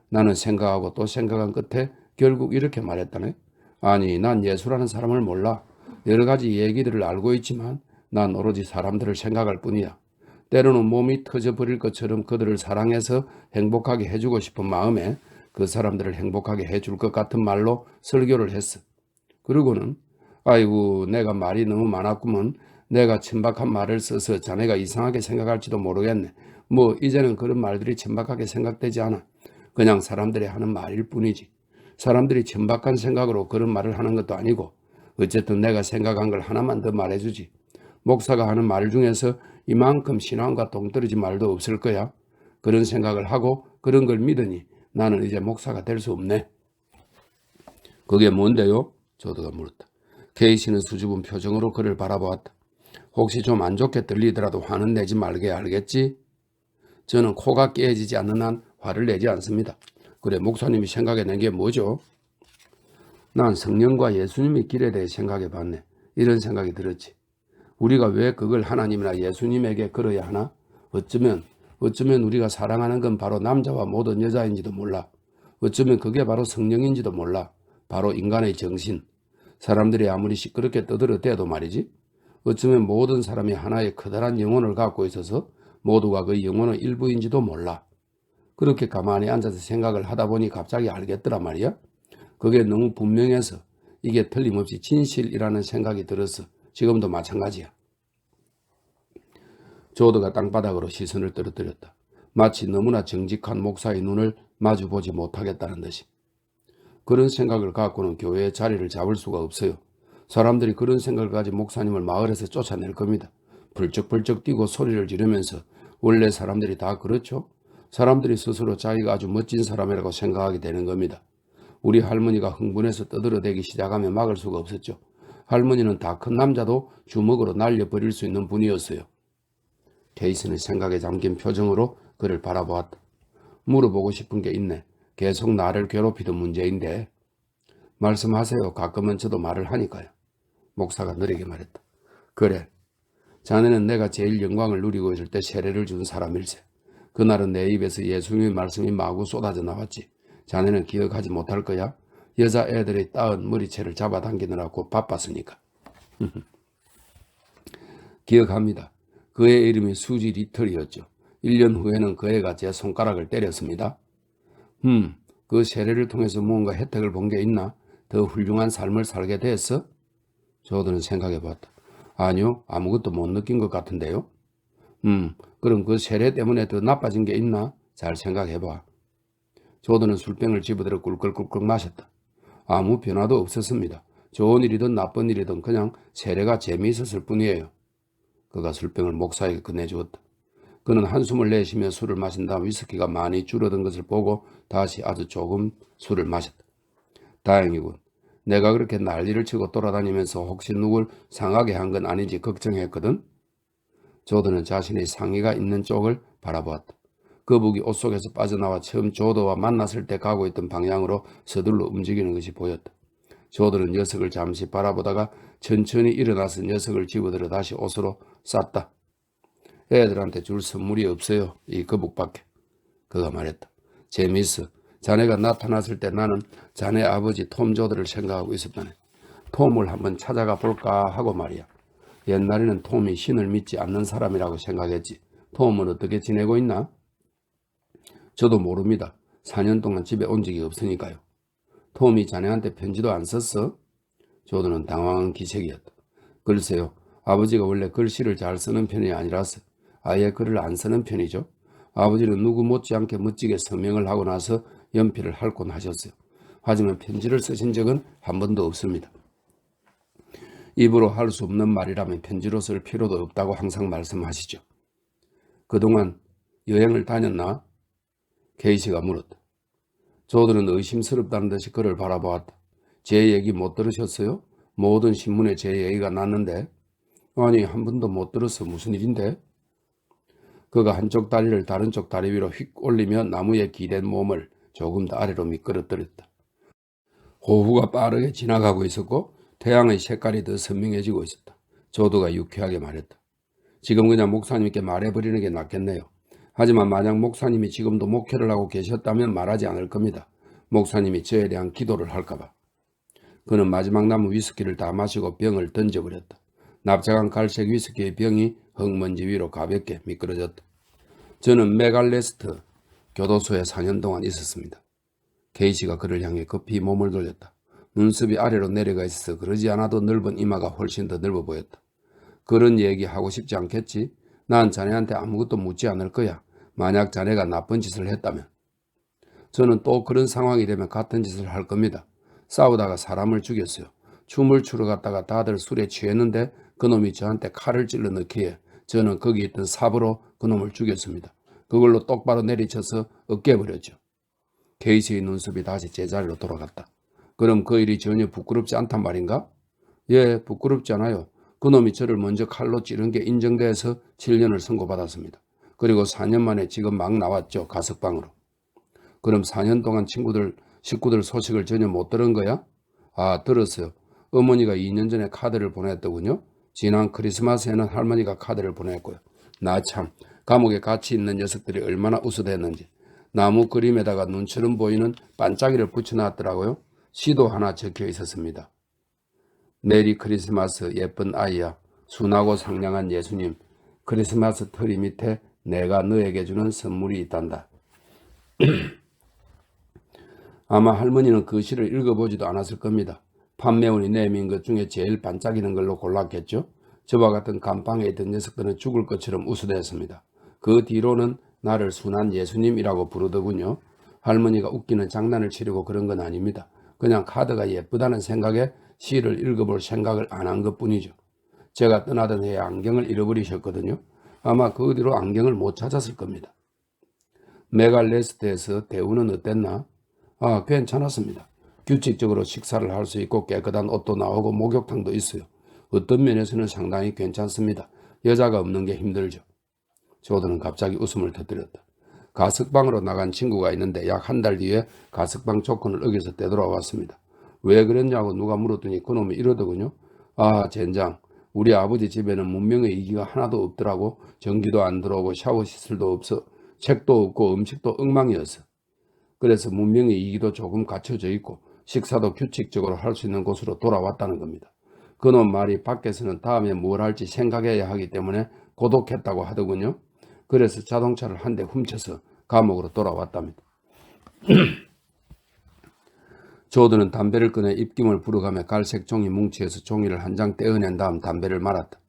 나는 생각하고 또 생각한 끝에 결국 이렇게 말했다네. 아니, 난 예수라는 사람을 몰라. 여러 가지 얘기들을 알고 있지만 난 오로지 사람들을 생각할 뿐이야. 때로는 몸이 터져버릴 것처럼 그들을 사랑해서 행복하게 해주고 싶은 마음에 그 사람들을 행복하게 해줄 것 같은 말로 설교를 했어. 그리고는 아이고 내가 말이 너무 많았구먼. 내가 천박한 말을 써서 자네가 이상하게 생각할지도 모르겠네. 뭐 이제는 그런 말들이 천박하게 생각되지 않아. 그냥 사람들이 하는 말일 뿐이지. 사람들이 천박한 생각으로 그런 말을 하는 것도 아니고 어쨌든 내가 생각한 걸 하나만 더 말해주지. 목사가 하는 말 중에서 이만큼 신앙과 동떨어진 말도 없을 거야. 그런 생각을 하고 그런 걸 믿으니 나는 이제 목사가 될 수 없네. 그게 뭔데요? 조드가 물었다. 케이시는 수줍은 표정으로 그를 바라보았다. 혹시 좀 안 좋게 들리더라도 화는 내지 말게 알겠지? 저는 코가 깨지지 않는 한 화를 내지 않습니다. 그래, 목사님이 생각해낸 게 뭐죠? 난 성령과 예수님의 길에 대해 생각해 봤네. 이런 생각이 들었지. 우리가 왜 그걸 하나님이나 예수님에게 걸어야 하나? 어쩌면 우리가 사랑하는 건 바로 남자와 모든 여자인지도 몰라. 어쩌면 그게 바로 성령인지도 몰라. 바로 인간의 정신. 사람들이 아무리 시끄럽게 떠들어대도 말이지. 어쩌면 모든 사람이 하나의 커다란 영혼을 갖고 있어서 모두가 그 영혼의 일부인지도 몰라. 그렇게 가만히 앉아서 생각을 하다 보니 갑자기 알겠더라 말이야. 그게 너무 분명해서 이게 틀림없이 진실이라는 생각이 들어서 지금도 마찬가지야. 조드가 땅바닥으로 시선을 떨어뜨렸다. 마치 너무나 정직한 목사의 눈을 마주보지 못하겠다는 듯이. 그런 생각을 갖고는 교회의 자리를 잡을 수가 없어요. 사람들이 그런 생각을 가진 목사님을 마을에서 쫓아낼 겁니다. 벌쩍벌쩍 뛰고 소리를 지르면서 원래 사람들이 다 그렇죠? 사람들이 스스로 자기가 아주 멋진 사람이라고 생각하게 되는 겁니다. 우리 할머니가 흥분해서 떠들어대기 시작하면 막을 수가 없었죠. 할머니는 다 큰 남자도 주먹으로 날려버릴 수 있는 분이었어요. 케이스는 생각에 잠긴 표정으로 그를 바라보았다. 물어보고 싶은 게 있네. 계속 나를 괴롭히던 문제인데. 말씀하세요. 가끔은 저도 말을 하니까요. 목사가 느리게 말했다. 그래. 자네는 내가 제일 영광을 누리고 있을 때 세례를 준 사람일세. 그날은 내 입에서 예수님의 말씀이 마구 쏟아져 나왔지. 자네는 기억하지 못할 거야. 여자애들이 따은 머리채를 잡아당기느라고 바빴으니까. 기억합니다. 그의 이름이 수지 리틀이었죠. 1년 후에는 그 애가 제 손가락을 때렸습니다. 그 세례를 통해서 무언가 혜택을 본 게 있나? 더 훌륭한 삶을 살게 됐어? 조드는 생각해봤다. 아니요, 아무것도 못 느낀 것 같은데요. 그럼 그 세례 때문에 더 나빠진 게 있나? 잘 생각해봐. 조드는 술병을 집어들어 꿀꿀꿀꿀 마셨다. 아무 변화도 없었습니다. 좋은 일이든 나쁜 일이든 그냥 세례가 재미있었을 뿐이에요. 그가 술병을 목사에게 건네주었다. 그는 한숨을 내쉬며 술을 마신 다음 위스키가 많이 줄어든 것을 보고 다시 아주 조금 술을 마셨다. 다행이군. 내가 그렇게 난리를 치고 돌아다니면서 혹시 누굴 상하게 한 건 아닌지 걱정했거든. 조드는 자신의 상의가 있는 쪽을 바라보았다. 거북이 옷 속에서 빠져나와 처음 조드와 만났을 때 가고 있던 방향으로 서둘러 움직이는 것이 보였다. 조드는 녀석을 잠시 바라보다가 천천히 일어나서 녀석을 집어들어 다시 옷으로 쌌다. 애들한테 줄 선물이 없어요. 이 거북밖에. 그가 말했다. 재미있어. 자네가 나타났을 때 나는 자네 아버지 톰 조드를 생각하고 있었다네. 톰을 한번 찾아가 볼까 하고 말이야. 옛날에는 톰이 신을 믿지 않는 사람이라고 생각했지. 톰은 어떻게 지내고 있나? 저도 모릅니다. 4년 동안 집에 온 적이 없으니까요. 톰이 자네한테 편지도 안 썼어? 조드는 당황한 기색이었다. 글쎄요. 아버지가 원래 글씨를 잘 쓰는 편이 아니라서 아예 글을 안 쓰는 편이죠. 아버지는 누구 못지않게 멋지게 서명을 하고 나서 연필을 핥곤 하셨어요. 하지만 편지를 쓰신 적은 한 번도 없습니다. 입으로 할 수 없는 말이라면 편지로 쓸 필요도 없다고 항상 말씀하시죠. 그동안 여행을 다녔나? 케이시가 물었다. 조드는 의심스럽다는 듯이 그를 바라보았다. 제 얘기 못 들으셨어요? 모든 신문에 제 얘기가 났는데. 아니, 한 번도 못 들어서 무슨 일인데? 그가 한쪽 다리를 다른 쪽 다리 위로 휙 올리며 나무에 기댄 몸을 조금 더 아래로 미끄러뜨렸다. 호후가 빠르게 지나가고 있었고 태양의 색깔이 더 선명해지고 있었다. 조드가 유쾌하게 말했다. 지금 그냥 목사님께 말해버리는 게 낫겠네요. 하지만 만약 목사님이 지금도 목회를 하고 계셨다면 말하지 않을 겁니다. 목사님이 저에 대한 기도를 할까봐. 그는 마지막 남은 위스키를 다 마시고 병을 던져버렸다. 납작한 갈색 위스키의 병이 흙먼지 위로 가볍게 미끄러졌다. 저는 메갈레스트 교도소에 4년 동안 있었습니다. 케이시가 그를 향해 급히 몸을 돌렸다. 눈썹이 아래로 내려가 있어서 그러지 않아도 넓은 이마가 훨씬 더 넓어 보였다. 그런 얘기 하고 싶지 않겠지? 난 자네한테 아무것도 묻지 않을 거야. 만약 자네가 나쁜 짓을 했다면. 저는 또 그런 상황이 되면 같은 짓을 할 겁니다. 싸우다가 사람을 죽였어요. 춤을 추러 갔다가 다들 술에 취했는데 그놈이 저한테 칼을 찔러 넣기에 저는 거기 있던 삽으로 그놈을 죽였습니다. 그걸로 똑바로 내리쳐서 으깨버렸죠. 케이시의 눈썹이 다시 제자리로 돌아갔다. 그럼 그 일이 전혀 부끄럽지 않단 말인가? 예, 부끄럽지 않아요. 그놈이 저를 먼저 칼로 찌른 게 인정돼서 7년을 선고받았습니다. 그리고 4년 만에 지금 막 나왔죠. 가석방으로. 그럼 4년 동안 식구들 소식을 전혀 못 들은 거야? 아, 들었어요. 어머니가 2년 전에 카드를 보냈더군요. 지난 크리스마스에는 할머니가 카드를 보냈고요. 나 참, 감옥에 같이 있는 녀석들이 얼마나 우스댔는지. 나무 그림에다가 눈처럼 보이는 반짝이를 붙여놨더라고요. 시도 하나 적혀 있었습니다. 메리 크리스마스 예쁜 아이야. 순하고 상냥한 예수님. 크리스마스 트리 밑에 내가 너에게 주는 선물이 있단다. 아마 할머니는 그 시를 읽어보지도 않았을 겁니다. 판매원이 내민 것 중에 제일 반짝이는 걸로 골랐겠죠. 저와 같은 감방에 있던 녀석들은 죽을 것처럼 우스댔습니다. 그 뒤로는 나를 순한 예수님이라고 부르더군요. 할머니가 웃기는 장난을 치려고 그런 건 아닙니다. 그냥 카드가 예쁘다는 생각에 시를 읽어볼 생각을 안 한 것뿐이죠. 제가 떠나던 해에 안경을 잃어버리셨거든요. 아마 그 뒤로 안경을 못 찾았을 겁니다. 메갈레스트에서 대우는 어땠나? 아, 괜찮았습니다. 규칙적으로 식사를 할 수 있고 깨끗한 옷도 나오고 목욕탕도 있어요. 어떤 면에서는 상당히 괜찮습니다. 여자가 없는 게 힘들죠. 조던은 갑자기 웃음을 터뜨렸다. 가석방으로 나간 친구가 있는데 약 한 달 뒤에 가석방 조건을 어겨서 되돌아왔습니다. 왜 그랬냐고 누가 물었더니 그놈이 이러더군요. 아, 젠장. 우리 아버지 집에는 문명의 이기가 하나도 없더라고. 전기도 안 들어오고 샤워 시설도 없어. 책도 없고 음식도 엉망이었어. 그래서 문명의 이기도 조금 갖춰져 있고 식사도 규칙적으로 할 수 있는 곳으로 돌아왔다는 겁니다. 그놈 말이 밖에서는 다음에 뭘 할지 생각해야 하기 때문에 고독했다고 하더군요. 그래서 자동차를 한 대 훔쳐서 감옥으로 돌아왔답니다. 조드는 담배를 꺼내 입김을 불어가며 갈색 종이 뭉치에서 종이를 한 장 떼어낸 다음 담배를 말았다.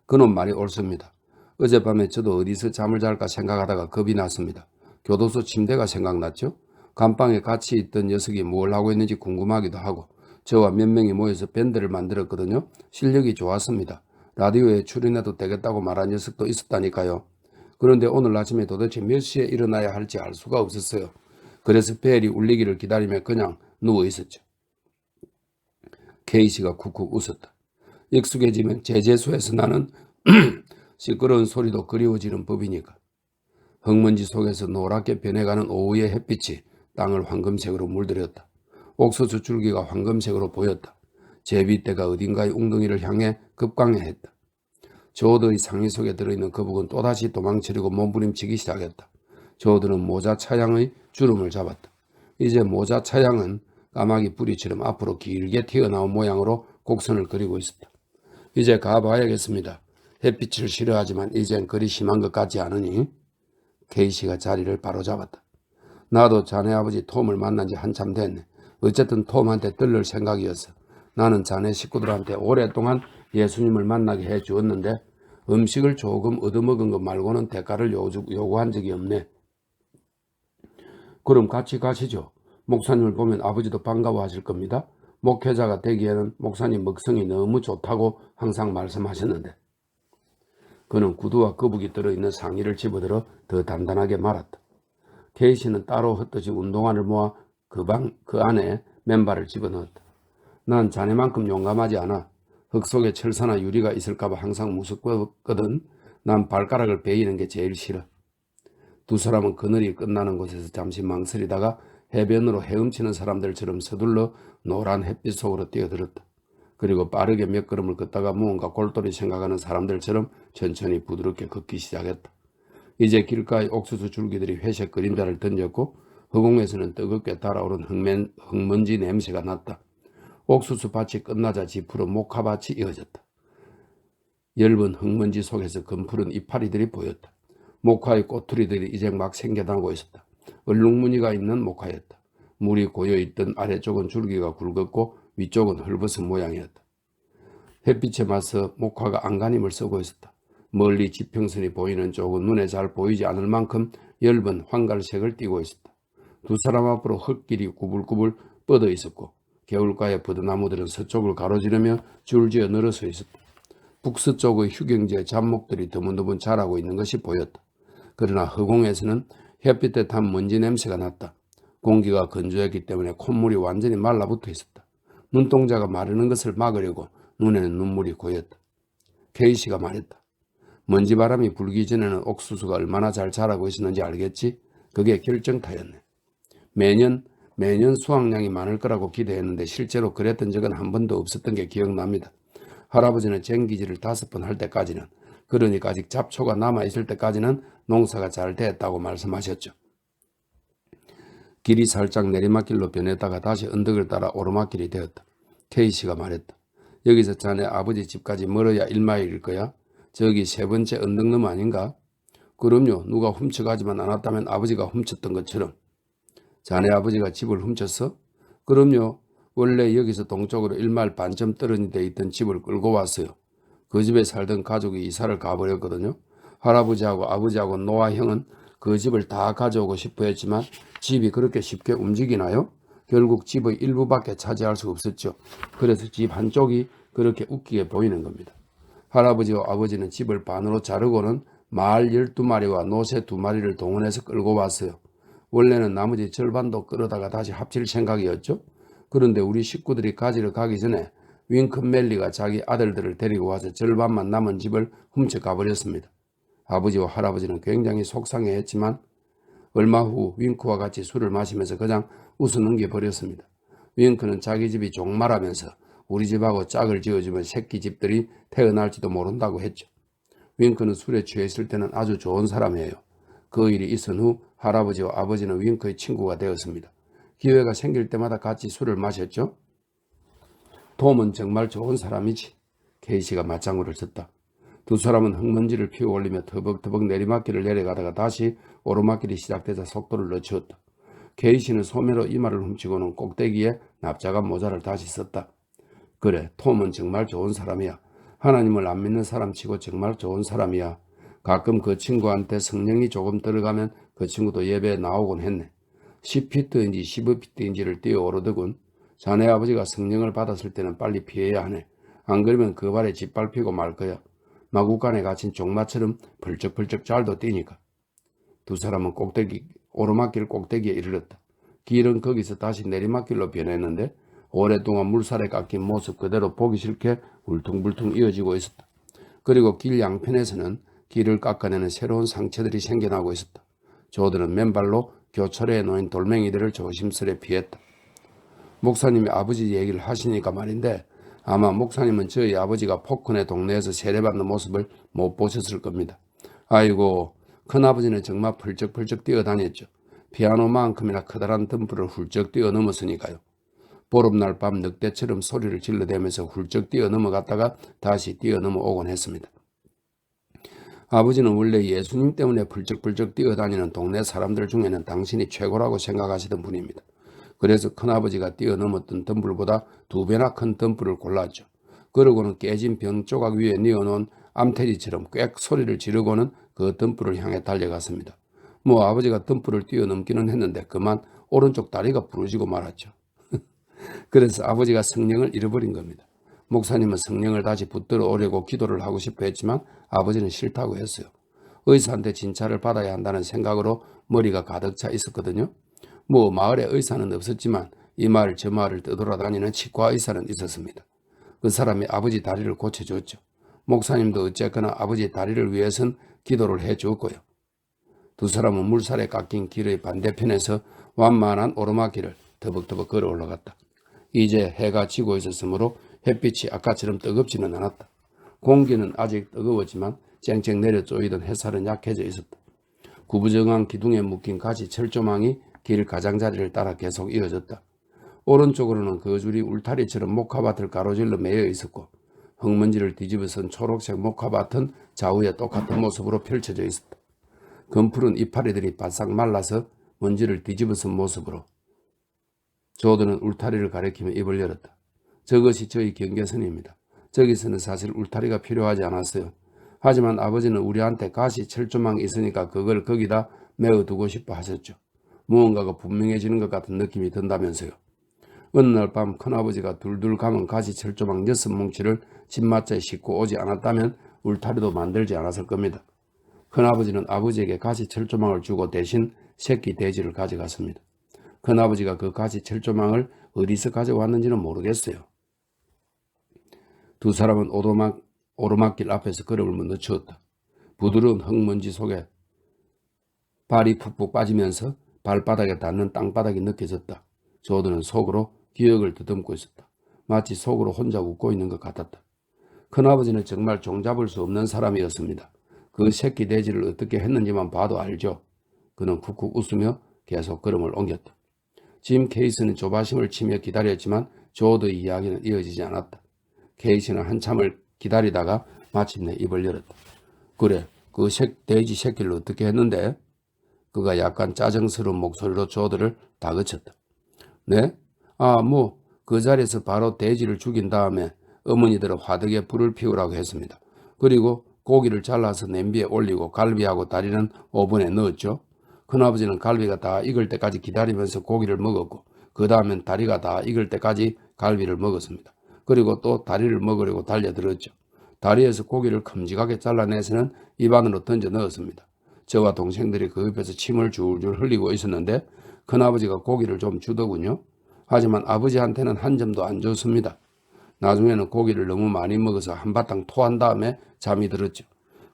그놈 말이 옳습니다. 어젯밤에 저도 어디서 잠을 잘까 생각하다가 겁이 났습니다. 교도소 침대가 생각났죠. 감방에 같이 있던 녀석이 뭘 하고 있는지 궁금하기도 하고 저와 몇 명이 모여서 밴드를 만들었거든요. 실력이 좋았습니다. 라디오에 출연해도 되겠다고 말한 녀석도 있었다니까요. 그런데 오늘 아침에 도대체 몇 시에 일어나야 할지 알 수가 없었어요. 그래서 벨이 울리기를 기다리며 그냥 누워 있었죠. 케이시가 쿡쿡 웃었다. 익숙해지면 제재소에서 나는 시끄러운 소리도 그리워지는 법이니까. 흙먼지 속에서 노랗게 변해가는 오후의 햇빛이 땅을 황금색으로 물들였다. 옥수수 줄기가 황금색으로 보였다. 제비떼가 어딘가의 웅덩이를 향해 급강해했다. 조드의 상의 속에 들어있는 거북은 또다시 도망치려고 몸부림치기 시작했다. 조드는 모자 차양의 주름을 잡았다. 이제 모자 차양은 까마귀 뿌리처럼 앞으로 길게 튀어나온 모양으로 곡선을 그리고 있었다. 이제 가봐야겠습니다. 햇빛을 싫어하지만 이젠 그리 심한 것 같지 않으니? 케이시가 자리를 바로잡았다. 나도 자네 아버지 톰을 만난 지 한참 됐네. 어쨌든 톰한테 들를 생각이었어. 나는 자네 식구들한테 오랫동안 예수님을 만나게 해주었는데 음식을 조금 얻어먹은 것 말고는 대가를 요구한 적이 없네. 그럼 같이 가시죠. 목사님을 보면 아버지도 반가워하실 겁니다. 목회자가 되기에는 목사님 먹성이 너무 좋다고 항상 말씀하셨는데. 그는 구두와 거북이 들어있는 상의를 집어들어 더 단단하게 말았다. 케이시는 따로 흩어진 운동화를 모아 그 안에 맨발을 집어넣었다. 난 자네만큼 용감하지 않아. 흙 속에 철사나 유리가 있을까봐 항상 무섭거든. 난 발가락을 베이는 게 제일 싫어. 두 사람은 그늘이 끝나는 곳에서 잠시 망설이다가 해변으로 헤엄치는 사람들처럼 서둘러 노란 햇빛 속으로 뛰어들었다. 그리고 빠르게 몇 걸음을 걷다가 무언가 골똘히 생각하는 사람들처럼 천천히 부드럽게 걷기 시작했다. 이제 길가의 옥수수 줄기들이 회색 그림자를 던졌고 허공에서는 뜨겁게 달아오른 흙먼지 냄새가 났다. 옥수수 밭이 끝나자 지프로 목화밭이 이어졌다. 엷은 흙먼지 속에서 검푸른 이파리들이 보였다. 목화의 꼬투리들이 이제 막 생겨나고 있었다. 얼룩무늬가 있는 목화였다. 물이 고여있던 아래쪽은 줄기가 굵었고 위쪽은 헐벗은 모양이었다. 햇빛에 맞서 목화가 안간힘을 쓰고 있었다. 멀리 지평선이 보이는 쪽은 눈에 잘 보이지 않을 만큼 엷은 황갈색을 띠고 있었다. 두 사람 앞으로 흙길이 구불구불 뻗어 있었고 개울가의 버드나무들은 서쪽을 가로지르며 줄지어 늘어서 있었다. 북서쪽의 휴경지의 잡목들이 드문드문 자라고 있는 것이 보였다. 그러나 허공에서는 햇빛에 탄 먼지 냄새가 났다. 공기가 건조했기 때문에 콧물이 완전히 말라붙어 있었다. 눈동자가 마르는 것을 막으려고 눈에는 눈물이 고였다. K씨가 말했다. 먼지바람이 불기 전에는 옥수수가 얼마나 잘 자라고 있었는지 알겠지? 그게 결정타였네. 매년 수확량이 많을 거라고 기대했는데 실제로 그랬던 적은 한 번도 없었던 게 기억납니다. 할아버지는 쟁기질을 5번 할 때까지는, 그러니까 아직 잡초가 남아있을 때까지는 농사가 잘 됐다고 말씀하셨죠. 길이 살짝 내리막길로 변했다가 다시 언덕을 따라 오르막길이 되었다. K씨가 말했다. 여기서 자네 아버지 집까지 멀어야 1마일일 거야? 저기 3번째 언덕 너머 아닌가? 그럼요. 누가 훔쳐가지만 않았다면 아버지가 훔쳤던 것처럼. 자네 아버지가 집을 훔쳤어? 그럼요. 원래 여기서 동쪽으로 1마일 반쯤 떨어진 데 있던 집을 끌고 왔어요. 그 집에 살던 가족이 이사를 가버렸거든요. 할아버지하고 아버지하고 노아 형은 그 집을 다 가져오고 싶어 했지만 집이 그렇게 쉽게 움직이나요? 결국 집의 일부밖에 차지할 수 없었죠. 그래서 집 한쪽이 그렇게 웃기게 보이는 겁니다. 할아버지와 아버지는 집을 반으로 자르고는 말 12마리와 노새 2마리를 동원해서 끌고 왔어요. 원래는 나머지 절반도 끌어다가 다시 합칠 생각이었죠. 그런데 우리 식구들이 가지러 가기 전에 윙컨 멜리가 자기 아들들을 데리고 와서 절반만 남은 집을 훔쳐가 버렸습니다. 아버지와 할아버지는 굉장히 속상해했지만 얼마 후 윙크와 같이 술을 마시면서 그냥 웃어 넘겨버렸습니다. 윙크는 자기 집이 종말하면서 우리 집하고 짝을 지어주면 새끼 집들이 태어날지도 모른다고 했죠. 윙크는 술에 취했을 때는 아주 좋은 사람이에요. 그 일이 있은 후 할아버지와 아버지는 윙크의 친구가 되었습니다. 기회가 생길 때마다 같이 술을 마셨죠. 톰은 정말 좋은 사람이지. K씨가 맞장구를 쳤다. 두 사람은 흙먼지를 피워 올리며 터벅터벅 내리막길을 내려가다가 다시 오르막길이 시작되자 속도를 늦추었다. K씨는 소매로 이마를 훔치고는 꼭대기에 납작한 모자를 다시 썼다. 그래, 톰은 정말 좋은 사람이야. 하나님을 안 믿는 사람 치고 정말 좋은 사람이야. 가끔 그 친구한테 성령이 조금 들어가면 그 친구도 예배에 나오곤 했네. 10피트인지 15피트인지를 뛰어오르더군. 자네 아버지가 성령을 받았을 때는 빨리 피해야 하네. 안 그러면 그 발에 짓밟히고 말 거야. 마구간에 갇힌 종마처럼 벌쩍벌쩍 잘도 뛰니까. 두 사람은 오르막길 꼭대기에 이르렀다. 길은 거기서 다시 내리막길로 변했는데 오랫동안 물살에 깎인 모습 그대로 보기 싫게 울퉁불퉁 이어지고 있었다. 그리고 길 양편에서는 길을 깎아내는 새로운 상처들이 생겨나고 있었다. 조들은 맨발로 교차로에 놓인 돌멩이들을 조심스레 피했다. 목사님이 아버지 얘기를 하시니까 말인데 아마 목사님은 저희 아버지가 포크네 동네에서 세례받는 모습을 못 보셨을 겁니다. 아이고, 큰아버지는 정말 펄쩍펄쩍 뛰어다녔죠. 피아노만큼이나 커다란 덤불을 훌쩍 뛰어넘었으니까요. 보름날 밤 늑대처럼 소리를 질러대면서 훌쩍 뛰어넘어갔다가 다시 뛰어넘어 오곤 했습니다. 아버지는 원래 예수님 때문에 펄쩍펄쩍 뛰어다니는 동네 사람들 중에는 당신이 최고라고 생각하시던 분입니다. 그래서 큰아버지가 뛰어넘었던 덤불보다 2배나 큰 덤불을 골랐죠. 그러고는 깨진 병 조각 위에 뉘어놓은 암태지처럼 꽥 소리를 지르고는 그 덤불을 향해 달려갔습니다. 아버지가 덤불을 뛰어넘기는 했는데 그만 오른쪽 다리가 부러지고 말았죠. 그래서 아버지가 성령을 잃어버린 겁니다. 목사님은 성령을 다시 붙들어 오려고 기도를 하고 싶어 했지만 아버지는 싫다고 했어요. 의사한테 진찰을 받아야 한다는 생각으로 머리가 가득 차 있었거든요. 마을에 의사는 없었지만 이 마을 저 마을을 떠돌아다니는 치과 의사는 있었습니다. 그 사람이 아버지 다리를 고쳐줬죠. 목사님도 어쨌거나 아버지 다리를 위해선 기도를 해주었고요. 두 사람은 물살에 깎인 길의 반대편에서 완만한 오르막길을 더벅더벅 걸어 올라갔다. 이제 해가 지고 있었으므로 햇빛이 아까처럼 뜨겁지는 않았다. 공기는 아직 뜨거웠지만 쨍쨍 내려 쪼이던 햇살은 약해져 있었다. 구부정한 기둥에 묶인 가지 철조망이 길 가장자리를 따라 계속 이어졌다. 오른쪽으로는 그 줄이 울타리처럼 목화밭을 가로질러 매여 있었고 흙먼지를 뒤집어선 초록색 목화밭은 좌우에 똑같은 모습으로 펼쳐져 있었다. 검푸른 이파리들이 바싹 말라서 먼지를 뒤집어선 모습으로 조드는 울타리를 가리키며 입을 열었다. 저것이 저희 경계선입니다. 저기서는 사실 울타리가 필요하지 않았어요. 하지만 아버지는 우리한테 가시 철조망이 있으니까 그걸 거기다 메어두고 싶어 하셨죠. 무언가가 분명해지는 것 같은 느낌이 든다면서요. 어느 날 밤 큰아버지가 둘둘 감은 가시 철조망 6뭉치를 집마차에 싣고 오지 않았다면 울타리도 만들지 않았을 겁니다. 큰아버지는 아버지에게 가시 철조망을 주고 대신 새끼 돼지를 가져갔습니다. 큰아버지가 그 가시 철조망을 어디서 가져왔는지는 모르겠어요. 두 사람은 오르막길 앞에서 걸음을 멈추었다. 부드러운 흙먼지 속에 발이 푹푹 빠지면서 발바닥에 닿는 땅바닥이 느껴졌다. 조드는 속으로 기억을 더듬고 있었다. 마치 속으로 혼자 웃고 있는 것 같았다. 큰아버지는 정말 종잡을 수 없는 사람이었습니다. 그 새끼 돼지를 어떻게 했는지만 봐도 알죠. 그는 쿡쿡 웃으며 계속 걸음을 옮겼다. 짐 케이스는 조바심을 치며 기다렸지만 조드의 이야기는 이어지지 않았다. 케이스는 한참을 기다리다가 마침내 입을 열었다. 그래, 그 돼지 새끼를 어떻게 했는데? 그가 약간 짜증스러운 목소리로 조드를 다그쳤다. 네? 그 자리에서 바로 돼지를 죽인 다음에 어머니들은 화덕에 불을 피우라고 했습니다. 그리고 고기를 잘라서 냄비에 올리고 갈비하고 다리는 오븐에 넣었죠. 큰아버지는 갈비가 다 익을 때까지 기다리면서 고기를 먹었고 그 다음엔 다리가 다 익을 때까지 갈비를 먹었습니다. 그리고 또 다리를 먹으려고 달려들었죠. 다리에서 고기를 큼직하게 잘라내서는 입안으로 던져 넣었습니다. 저와 동생들이 그 옆에서 침을 줄줄 흘리고 있었는데 큰아버지가 고기를 좀 주더군요. 하지만 아버지한테는 한 점도 안 줬습니다. 나중에는 고기를 너무 많이 먹어서 한바탕 토한 다음에 잠이 들었죠.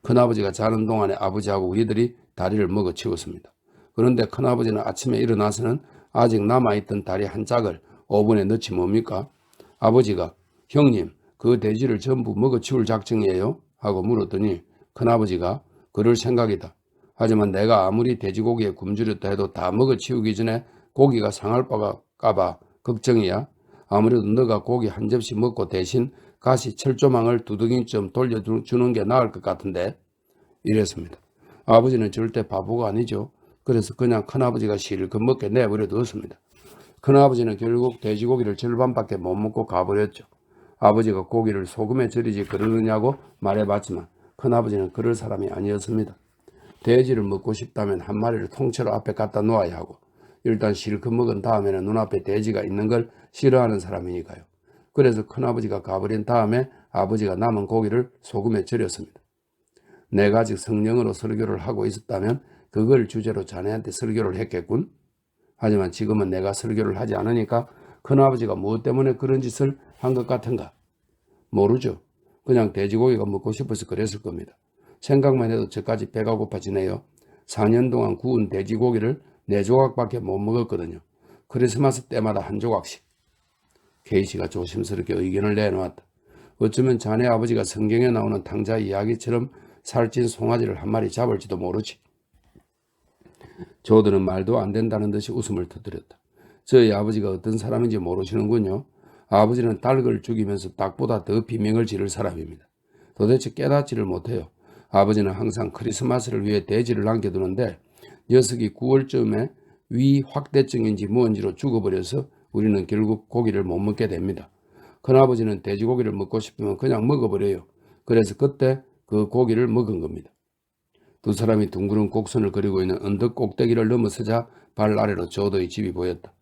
큰아버지가 자는 동안에 아버지하고 우리들이 다리를 먹어 치웠습니다. 그런데 큰아버지는 아침에 일어나서는 아직 남아있던 다리 한 짝을 오븐에 넣지 뭡니까? 아버지가 형님 그 돼지를 전부 먹어 치울 작정이에요? 하고 물었더니 큰아버지가 그럴 생각이다. 하지만 내가 아무리 돼지고기에 굶주렸다 해도 다 먹어 치우기 전에 고기가 상할까봐 걱정이야. 아무래도 너가 고기 한 접시 먹고 대신 가시 철조망을 두둥이쯤 돌려주는 게 나을 것 같은데 이랬습니다. 아버지는 절대 바보가 아니죠. 그래서 그냥 큰아버지가 실컷 먹게 내버려 두었습니다. 큰아버지는 결국 돼지고기를 절반밖에 못 먹고 가버렸죠. 아버지가 고기를 소금에 절이지 그러느냐고 말해봤지만 큰아버지는 그럴 사람이 아니었습니다. 돼지를 먹고 싶다면 한 마리를 통째로 앞에 갖다 놓아야 하고 일단 실컷 먹은 다음에는 눈앞에 돼지가 있는 걸 싫어하는 사람이니까요. 그래서 큰아버지가 가버린 다음에 아버지가 남은 고기를 소금에 절였습니다. 내가 아직 성령으로 설교를 하고 있었다면 그걸 주제로 자네한테 설교를 했겠군. 하지만 지금은 내가 설교를 하지 않으니까 큰아버지가 무엇 때문에 그런 짓을 한 것 같은가? 모르죠. 그냥 돼지고기가 먹고 싶어서 그랬을 겁니다. 생각만 해도 저까지 배가 고파지네요. 4년 동안 구운 돼지고기를 4조각밖에 못 먹었거든요. 크리스마스 때마다 한 조각씩. 케이시가 조심스럽게 의견을 내놓았다. 어쩌면 자네 아버지가 성경에 나오는 탕자 이야기처럼 살찐 송아지를 한 마리 잡을지도 모르지. 조드는 말도 안 된다는 듯이 웃음을 터뜨렸다. 저희 아버지가 어떤 사람인지 모르시는군요. 아버지는 닭을 죽이면서 닭보다 더 비명을 지를 사람입니다. 도대체 깨닫지를 못해요. 아버지는 항상 크리스마스를 위해 돼지를 남겨두는데 녀석이 9월쯤에 위 확대증인지 뭔지로 죽어버려서 우리는 결국 고기를 못 먹게 됩니다. 큰아버지는 돼지고기를 먹고 싶으면 그냥 먹어버려요. 그래서 그때 그 고기를 먹은 겁니다. 두 사람이 둥그런 곡선을 그리고 있는 언덕 꼭대기를 넘어서자 발 아래로 조드의 집이 보였다.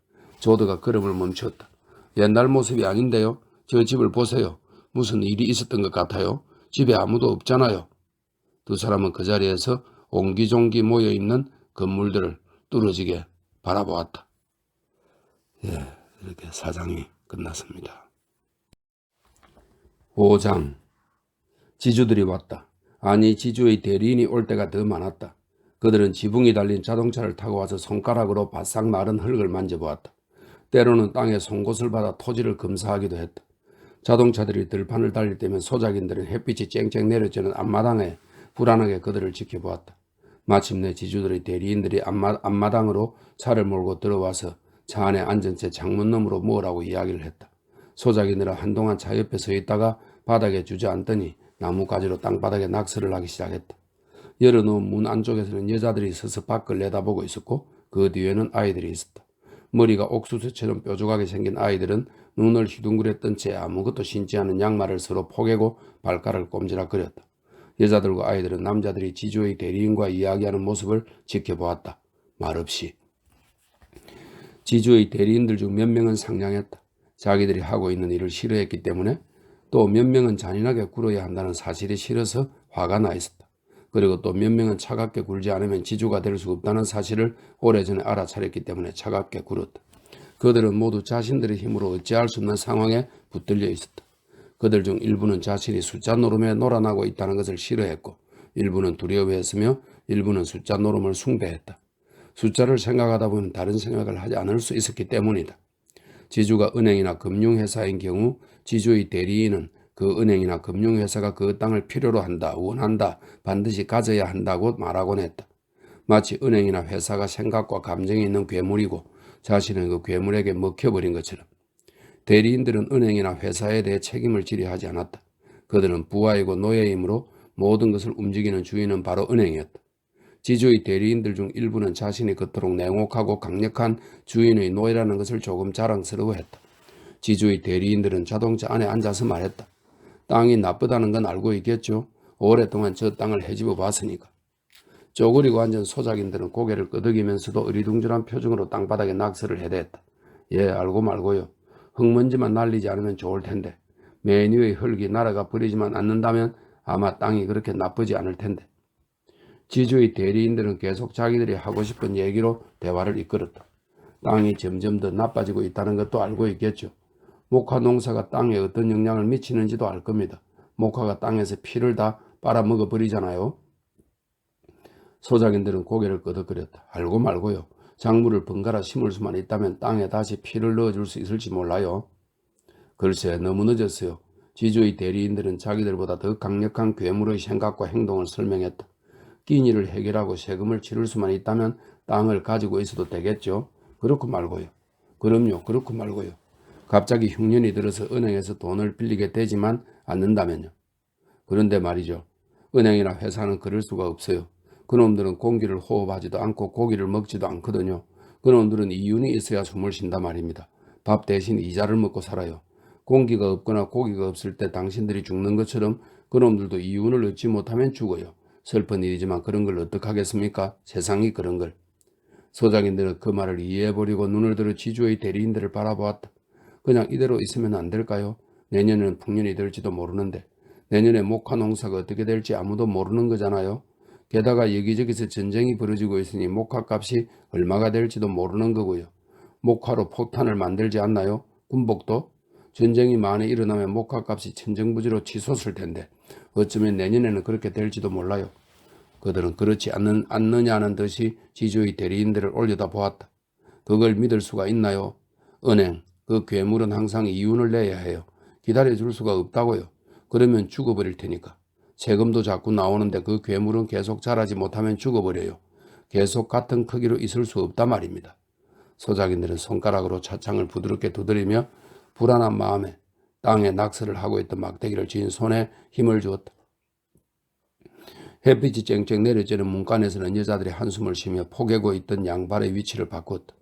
조드가 걸음을 멈췄다. 옛날 모습이 아닌데요. 저 집을 보세요. 무슨 일이 있었던 것 같아요. 집에 아무도 없잖아요. 두 사람은 그 자리에서 옹기종기 모여있는 건물들을 뚫어지게 바라보았다. 이렇게 4장이 끝났습니다. 5장. 지주들이 왔다. 아니 지주의 대리인이 올 때가 더 많았다. 그들은 지붕이 달린 자동차를 타고 와서 손가락으로 바싹 마른 흙을 만져보았다. 때로는 땅에 송곳을 받아 토지를 검사하기도 했다. 자동차들이 들판을 달릴 때면 소작인들은 햇빛이 쨍쨍 내려지는 앞마당에 불안하게 그들을 지켜보았다. 마침내 지주들의 대리인들이 앞마당으로 차를 몰고 들어와서 차 안에 앉은 채 창문 너머로 뭐라고 이야기를 했다. 소작이느라 한동안 차 옆에 서 있다가 바닥에 주저앉더니 나뭇가지로 땅바닥에 낙서를 하기 시작했다. 열어놓은 문 안쪽에서는 여자들이 서서 밖을 내다보고 있었고 그 뒤에는 아이들이 있었다. 머리가 옥수수처럼 뾰족하게 생긴 아이들은 눈을 휘둥그랬던 채 아무것도 신지 않은 양말을 서로 포개고 발가락을 꼼지락거렸다. 여자들과 아이들은 남자들이 지주의 대리인과 이야기하는 모습을 지켜보았다. 말없이. 지주의 대리인들 중 몇 명은 상냥했다. 자기들이 하고 있는 일을 싫어했기 때문에, 또 몇 명은 잔인하게 굴어야 한다는 사실이 싫어서 화가 나 있었다. 그리고 또 몇 명은 차갑게 굴지 않으면 지주가 될 수 없다는 사실을 오래전에 알아차렸기 때문에 차갑게 굴었다. 그들은 모두 자신들의 힘으로 어찌할 수 없는 상황에 붙들려 있었다. 그들 중 일부는 자신이 숫자 노름에 놀아나고 있다는 것을 싫어했고, 일부는 두려워했으며 일부는 숫자 노름을 숭배했다. 숫자를 생각하다 보면 다른 생각을 하지 않을 수 있었기 때문이다. 지주가 은행이나 금융회사인 경우 지주의 대리인은 그 은행이나 금융회사가 그 땅을 필요로 한다, 원한다, 반드시 가져야 한다고 말하곤 했다. 마치 은행이나 회사가 생각과 감정이 있는 괴물이고 자신은 그 괴물에게 먹혀버린 것처럼. 대리인들은 은행이나 회사에 대해 책임을 지려 하지 않았다. 그들은 부하이고 노예이므로 모든 것을 움직이는 주인은 바로 은행이었다. 지주의 대리인들 중 일부는 자신이 그토록 냉혹하고 강력한 주인의 노예라는 것을 조금 자랑스러워했다. 지주의 대리인들은 자동차 안에 앉아서 말했다. 땅이 나쁘다는 건 알고 있겠죠. 오랫동안 저 땅을 헤집어 봤으니까. 쪼그리고 앉은 소작인들은 고개를 끄덕이면서도 어리둥절한 표정으로 땅바닥에 낙서를 해댔다. 예, 알고 말고요. 흙먼지만 날리지 않으면 좋을 텐데. 맨 위의 흙이 날아가 버리지만 않는다면 아마 땅이 그렇게 나쁘지 않을 텐데. 지주의 대리인들은 계속 자기들이 하고 싶은 얘기로 대화를 이끌었다. 땅이 점점 더 나빠지고 있다는 것도 알고 있겠죠. 목화 농사가 땅에 어떤 영향을 미치는지도 알 겁니다. 목화가 땅에서 피를 다 빨아먹어 버리잖아요. 소작인들은 고개를 끄덕거렸다. 알고 말고요. 작물을 번갈아 심을 수만 있다면 땅에 다시 피를 넣어줄 수 있을지 몰라요. 글쎄, 너무 늦었어요. 지주의 대리인들은 자기들보다 더 강력한 괴물의 생각과 행동을 설명했다. 끼니를 해결하고 세금을 치를 수만 있다면 땅을 가지고 있어도 되겠죠. 그렇고 말고요. 그럼요. 그렇고 말고요. 갑자기 흉년이 들어서 은행에서 돈을 빌리게 되지만 않는다면요. 그런데 말이죠. 은행이나 회사는 그럴 수가 없어요. 그놈들은 공기를 호흡하지도 않고 고기를 먹지도 않거든요. 그놈들은 이윤이 있어야 숨을 쉰다 말입니다. 밥 대신 이자를 먹고 살아요. 공기가 없거나 고기가 없을 때 당신들이 죽는 것처럼 그놈들도 이윤을 얻지 못하면 죽어요. 슬픈 일이지만 그런 걸 어떡하겠습니까? 세상이 그런 걸. 소작인들은 그 말을 이해해버리고 눈을 들어 지주의 대리인들을 바라보았다. 그냥 이대로 있으면 안 될까요? 내년에는 풍년이 될지도 모르는데. 내년에 목화 농사가 어떻게 될지 아무도 모르는 거잖아요. 게다가 여기저기서 전쟁이 벌어지고 있으니 목화값이 얼마가 될지도 모르는 거고요. 목화로 폭탄을 만들지 않나요? 군복도? 전쟁이 많이 일어나면 목화값이 천정부지로 치솟을 텐데 어쩌면 내년에는 그렇게 될지도 몰라요. 그들은 그렇지 않느냐는 듯이 지주의 대리인들을 올려다 보았다. 그걸 믿을 수가 있나요? 은행, 그 괴물은 항상 이윤을 내야 해요. 기다려줄 수가 없다고요. 그러면 죽어버릴 테니까. 세금도 자꾸 나오는데 그 괴물은 계속 자라지 못하면 죽어버려요. 계속 같은 크기로 있을 수 없단 말입니다. 소작인들은 손가락으로 차창을 부드럽게 두드리며 불안한 마음에 땅에 낙서를 하고 있던 막대기를 쥔 손에 힘을 주었다. 햇빛이 쨍쨍 내려지는 문간에서는 여자들이 한숨을 쉬며 포개고 있던 양발의 위치를 바꿨다.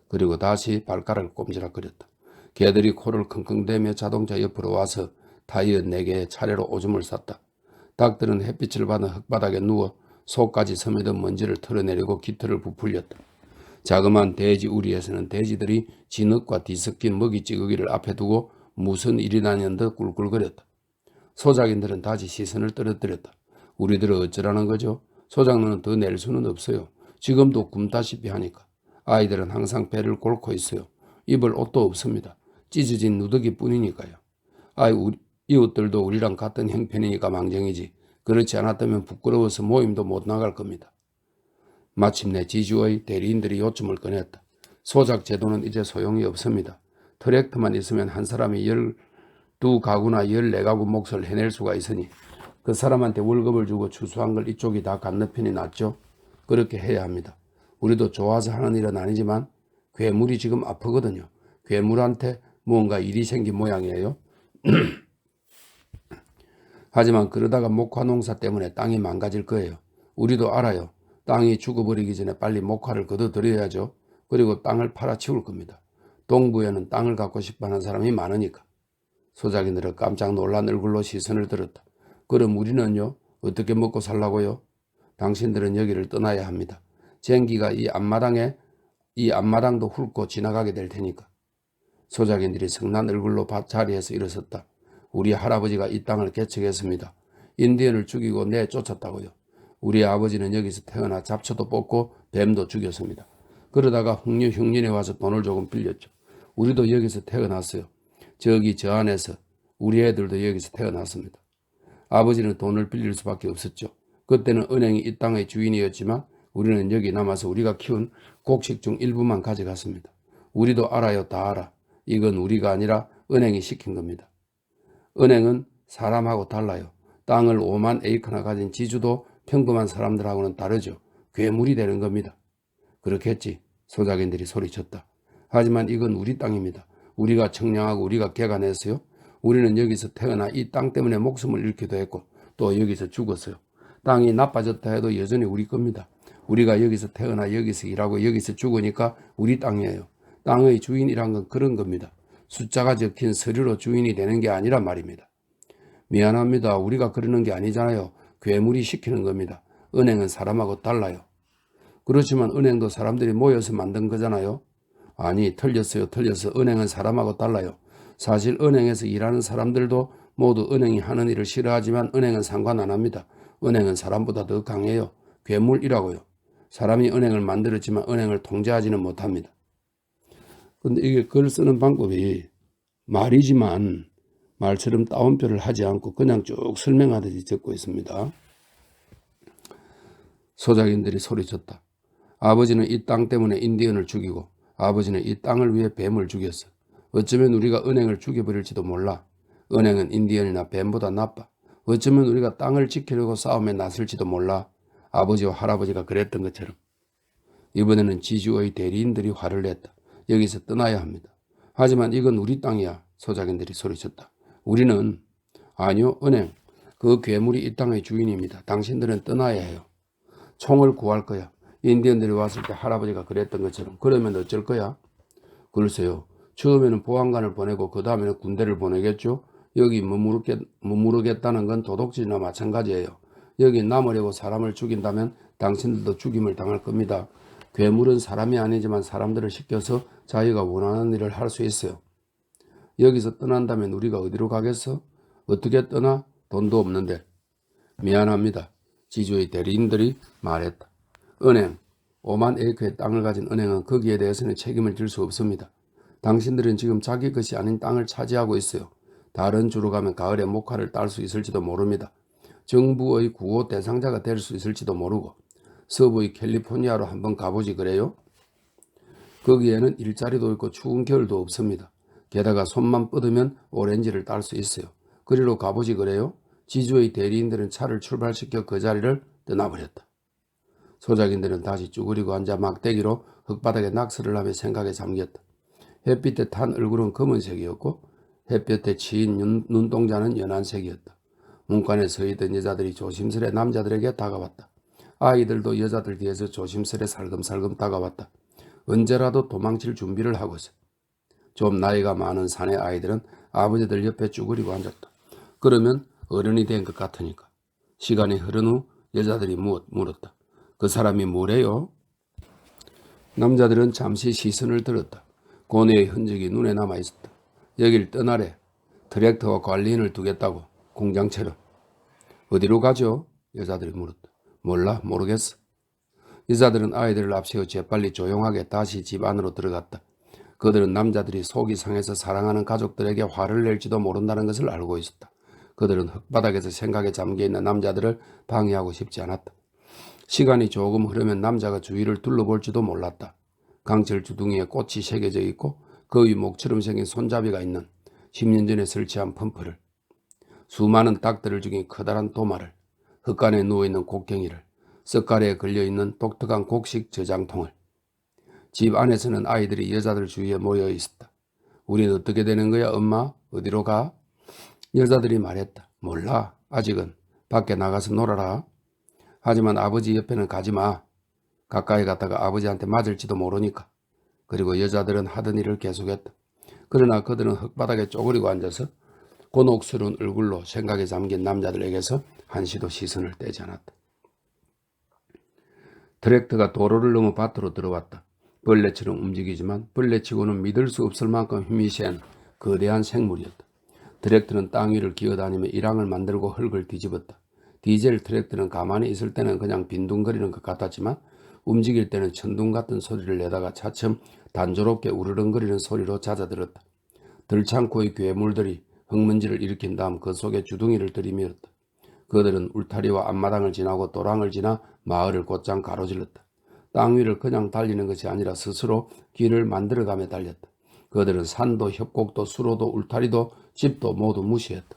그리고 다시 발가락을 꼼지락거렸다. 개들이 코를 킁킁대며 자동차 옆으로 와서 타이어 4개에 차례로 오줌을 쌌다. 닭들은 햇빛을 받은 흙바닥에 누워 속까지 스며든 먼지를 털어내리고 깃털을 부풀렸다. 자그마한 돼지 우리에서는 돼지들이 진흙과 뒤섞인 먹이 찌꺼기를 앞에 두고 무슨 일이 나냐는 듯 꿀꿀거렸다. 소작인들은 다시 시선을 떨어뜨렸다. 우리들은 어쩌라는 거죠? 소장로는 더 낼 수는 없어요. 지금도 굶다시피 하니까. 아이들은 항상 배를 곪고 있어요. 입을 옷도 없습니다. 찢어진 누더기 뿐이니까요. 우리 이웃들도 우리랑 같은 형편이니까 망정이지. 그렇지 않았다면 부끄러워서 모임도 못 나갈 겁니다. 마침내 지주의 대리인들이 요점을 꺼냈다. 소작 제도는 이제 소용이 없습니다. 트랙터만 있으면 한 사람이 12가구나 14가구 몫을 해낼 수가 있으니 그 사람한테 월급을 주고 추수한 걸 이쪽이 다 갖는 편이 낫죠. 그렇게 해야 합니다. 우리도 좋아서 하는 일은 아니지만 괴물이 지금 아프거든요. 괴물한테 뭔가 일이 생긴 모양이에요. 하지만 그러다가 목화 농사 때문에 땅이 망가질 거예요. 우리도 알아요. 땅이 죽어버리기 전에 빨리 목화를 걷어들여야죠. 그리고 땅을 팔아치울 겁니다. 동부에는 땅을 갖고 싶어하는 사람이 많으니까. 소작인들은 깜짝 놀란 얼굴로 시선을 들었다. 그럼 우리는요? 어떻게 먹고 살라고요? 당신들은 여기를 떠나야 합니다. 쟁기가 이 앞마당도 훑고 지나가게 될 테니까. 소작인들이 성난 얼굴로 자리에서 일어섰다. 우리 할아버지가 이 땅을 개척했습니다. 인디언을 죽이고 내쫓았다고요. 우리 아버지는 여기서 태어나 잡초도 뽑고 뱀도 죽였습니다. 그러다가 흉년에 와서 돈을 조금 빌렸죠. 우리도 여기서 태어났어요. 저기 저 안에서 우리 애들도 여기서 태어났습니다. 아버지는 돈을 빌릴 수밖에 없었죠. 그때는 은행이 이 땅의 주인이었지만 우리는 여기 남아서 우리가 키운 곡식 중 일부만 가져갔습니다. 우리도 알아요. 다 알아. 이건 우리가 아니라 은행이 시킨 겁니다. 은행은 사람하고 달라요. 땅을 5만 에이커나 가진 지주도 평범한 사람들하고는 다르죠. 괴물이 되는 겁니다. 그렇겠지. 소작인들이 소리쳤다. 하지만 이건 우리 땅입니다. 우리가 청량하고 우리가 개간했어요. 우리는 여기서 태어나 이 땅 때문에 목숨을 잃기도 했고 또 여기서 죽었어요. 땅이 나빠졌다 해도 여전히 우리 겁니다. 우리가 여기서 태어나 여기서 일하고 여기서 죽으니까 우리 땅이에요. 땅의 주인이란 건 그런 겁니다. 숫자가 적힌 서류로 주인이 되는 게 아니라 말입니다. 미안합니다. 우리가 그러는 게 아니잖아요. 괴물이 시키는 겁니다. 은행은 사람하고 달라요. 그렇지만 은행도 사람들이 모여서 만든 거잖아요. 아니, 틀렸어요. 틀렸어. 은행은 사람하고 달라요. 사실 은행에서 일하는 사람들도 모두 은행이 하는 일을 싫어하지만 은행은 상관 안 합니다. 은행은 사람보다 더 강해요. 괴물이라고요. 사람이 은행을 만들었지만 은행을 통제하지는 못합니다. 근데 이게 글 쓰는 방법이 말이지만 말처럼 따옴표를 하지 않고 그냥 쭉 설명하듯이 적고 있습니다. 소작인들이 소리쳤다. 아버지는 이 땅 때문에 인디언을 죽이고 아버지는 이 땅을 위해 뱀을 죽였어. 어쩌면 우리가 은행을 죽여버릴지도 몰라. 은행은 인디언이나 뱀보다 나빠. 어쩌면 우리가 땅을 지키려고 싸움에 나설지도 몰라. 아버지와 할아버지가 그랬던 것처럼. 이번에는 지주의 대리인들이 화를 냈다. 여기서 떠나야 합니다. 하지만 이건 우리 땅이야. 소작인들이 소리쳤다. 우리는 아니요. 은행. 그 괴물이 이 땅의 주인입니다. 당신들은 떠나야 해요. 총을 구할 거야. 인디언들이 왔을 때 할아버지가 그랬던 것처럼. 그러면 어쩔 거야? 글쎄요. 처음에는 보안관을 보내고 그 다음에는 군대를 보내겠죠. 여기 머무르겠다는 건 도둑질이나 마찬가지예요. 여기 남으려고 사람을 죽인다면 당신들도 죽임을 당할 겁니다. 괴물은 사람이 아니지만 사람들을 시켜서 자기가 원하는 일을 할 수 있어요. 여기서 떠난다면 우리가 어디로 가겠어? 어떻게 떠나? 돈도 없는데. 미안합니다. 지주의 대리인들이 말했다. 은행, 5만 에이커의 땅을 가진 은행은 거기에 대해서는 책임을 질 수 없습니다. 당신들은 지금 자기 것이 아닌 땅을 차지하고 있어요. 다른 주로 가면 가을에 목화를 딸 수 있을지도 모릅니다. 정부의 구호 대상자가 될 수 있을지도 모르고 서부의 캘리포니아로 한번 가보지 그래요? 거기에는 일자리도 있고 추운 겨울도 없습니다. 게다가 손만 뻗으면 오렌지를 딸 수 있어요. 그리로 가보지 그래요? 지주의 대리인들은 차를 출발시켜 그 자리를 떠나버렸다. 소작인들은 다시 쭈그리고 앉아 막대기로 흙바닥에 낙서를 하며 생각에 잠겼다. 햇빛에 탄 얼굴은 검은색이었고 햇볕에 치인 눈동자는 연한색이었다. 문간에 서있던 여자들이 조심스레 남자들에게 다가왔다. 아이들도 여자들 뒤에서 조심스레 살금살금 다가왔다. 언제라도 도망칠 준비를 하고서. 좀 나이가 많은 사내 아이들은 아버지들 옆에 쭈그리고 앉았다. 그러면 어른이 된 것 같으니까. 시간이 흐른 후 여자들이 물었다. 그 사람이 뭐래요? 남자들은 잠시 시선을 들었다. 고뇌의 흔적이 눈에 남아있었다. 여길 떠나래. 디렉터와 관리인을 두겠다고. 공장처럼. 어디로 가죠? 여자들이 물었다. 몰라. 모르겠어. 여자들은 아이들을 앞세워 재빨리 조용하게 다시 집 안으로 들어갔다. 그들은 남자들이 속이 상해서 사랑하는 가족들에게 화를 낼지도 모른다는 것을 알고 있었다. 그들은 흙바닥에서 생각에 잠겨있는 남자들을 방해하고 싶지 않았다. 시간이 조금 흐르면 남자가 주위를 둘러볼지도 몰랐다. 강철 주둥이에 꽃이 새겨져 있고 그 위 목처럼 생긴 손잡이가 있는 10년 전에 설치한 펌프를, 수많은 닭들을 죽인 커다란 도마를, 흙간에 누워있는 곡괭이를, 썩가래에 걸려있는 독특한 곡식 저장통을. 집 안에서는 아이들이 여자들 주위에 모여 있었다. 우린 어떻게 되는 거야 엄마? 어디로 가? 여자들이 말했다. 몰라. 아직은. 밖에 나가서 놀아라. 하지만 아버지 옆에는 가지 마. 가까이 갔다가 아버지한테 맞을지도 모르니까. 그리고 여자들은 하던 일을 계속했다. 그러나 그들은 흙바닥에 쪼그리고 앉아서 곤혹스러운 얼굴로 생각에 잠긴 남자들에게서 한시도 시선을 떼지 않았다. 트랙터가 도로를 넘어 밭으로 들어왔다. 벌레처럼 움직이지만 벌레치고는 믿을 수 없을 만큼 힘이 센 거대한 생물이었다. 트랙터는 땅 위를 기어다니며 일항을 만들고 흙을 뒤집었다. 디젤 트랙터는 가만히 있을 때는 그냥 빈둥거리는 것 같았지만 움직일 때는 천둥 같은 소리를 내다가 차츰 단조롭게 우르렁거리는 소리로 잦아들었다. 들창코의 괴물들이 흙먼지를 일으킨 다음 그 속에 주둥이를 들이밀었다. 그들은 울타리와 앞마당을 지나고 도랑을 지나 마을을 곧장 가로질렀다. 땅 위를 그냥 달리는 것이 아니라 스스로 길을 만들어가며 달렸다. 그들은 산도 협곡도 수로도 울타리도 집도 모두 무시했다.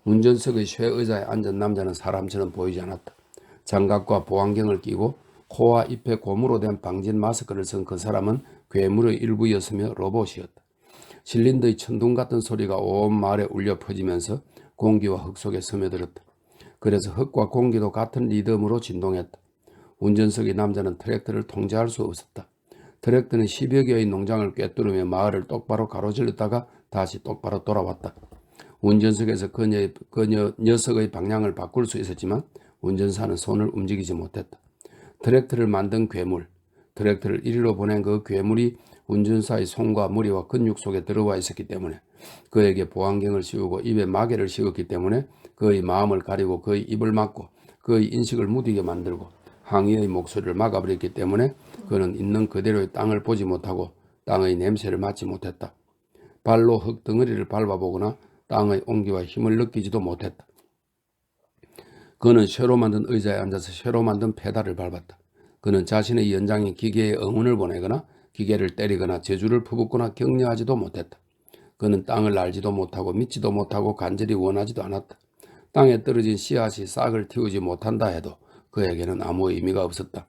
운전석의 쇠의자에 앉은 남자는 사람처럼 보이지 않았다. 장갑과 보안경을 끼고 코와 입에 고무로 된 방진 마스크를 쓴 그 사람은 괴물의 일부였으며 로봇이었다. 실린더의 천둥 같은 소리가 온 마을에 울려 퍼지면서 공기와 흙 속에 스며들었다. 그래서 흙과 공기도 같은 리듬으로 진동했다. 운전석의 남자는 트랙터를 통제할 수 없었다. 트랙터는 10여 개의 농장을 꿰뚫으며 마을을 똑바로 가로질렀다가 다시 똑바로 돌아왔다. 운전석에서 녀석의 방향을 바꿀 수 있었지만 운전사는 손을 움직이지 못했다. 트랙터를 만든 괴물, 트랙터를 이리로 보낸 그 괴물이 운전사의 손과 머리와 근육 속에 들어와 있었기 때문에, 그에게 보안경을 씌우고 입에 마개를 씌웠기 때문에 그의 마음을 가리고 그의 입을 막고 그의 인식을 무디게 만들고 항의의 목소리를 막아버렸기 때문에 그는 있는 그대로의 땅을 보지 못하고 땅의 냄새를 맡지 못했다. 발로 흙덩어리를 밟아보거나 땅의 온기와 힘을 느끼지도 못했다. 그는 쇠로 만든 의자에 앉아서 쇠로 만든 페달을 밟았다. 그는 자신의 연장인 기계에 응원을 보내거나 기계를 때리거나 저주를 퍼붓거나 격려하지도 못했다. 그는 땅을 알지도 못하고 믿지도 못하고 간절히 원하지도 않았다. 땅에 떨어진 씨앗이 싹을 틔우지 못한다 해도 그에게는 아무 의미가 없었다.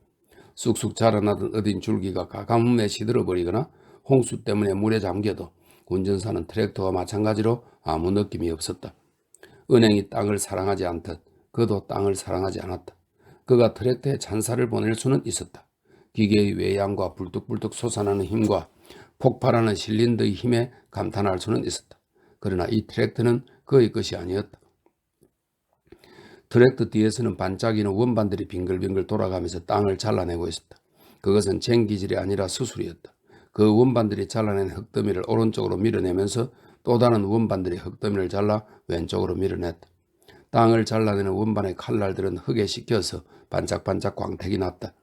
쑥쑥 자라나던 어딘 줄기가 가뭄에 시들어버리거나 홍수 때문에 물에 잠겨도 운전사는 트랙터와 마찬가지로 아무 느낌이 없었다. 은행이 땅을 사랑하지 않듯 그도 땅을 사랑하지 않았다. 그가 트랙터에 찬사를 보낼 수는 있었다. 기계의 외양과 불뚝불뚝 솟아나는 힘과 폭발하는 실린더의 힘에 감탄할 수는 있었다. 그러나 이 트랙터는 그의 것이 아니었다. 트랙터 뒤에서는 반짝이는 원반들이 빙글빙글 돌아가면서 땅을 잘라내고 있었다. 그것은 쟁기질이 아니라 수술이었다. 그 원반들이 잘라낸 흙더미를 오른쪽으로 밀어내면서 또 다른 원반들이 흙더미를 잘라 왼쪽으로 밀어냈다. 땅을 잘라내는 원반의 칼날들은 흙에 씻겨서 반짝반짝 광택이 났다.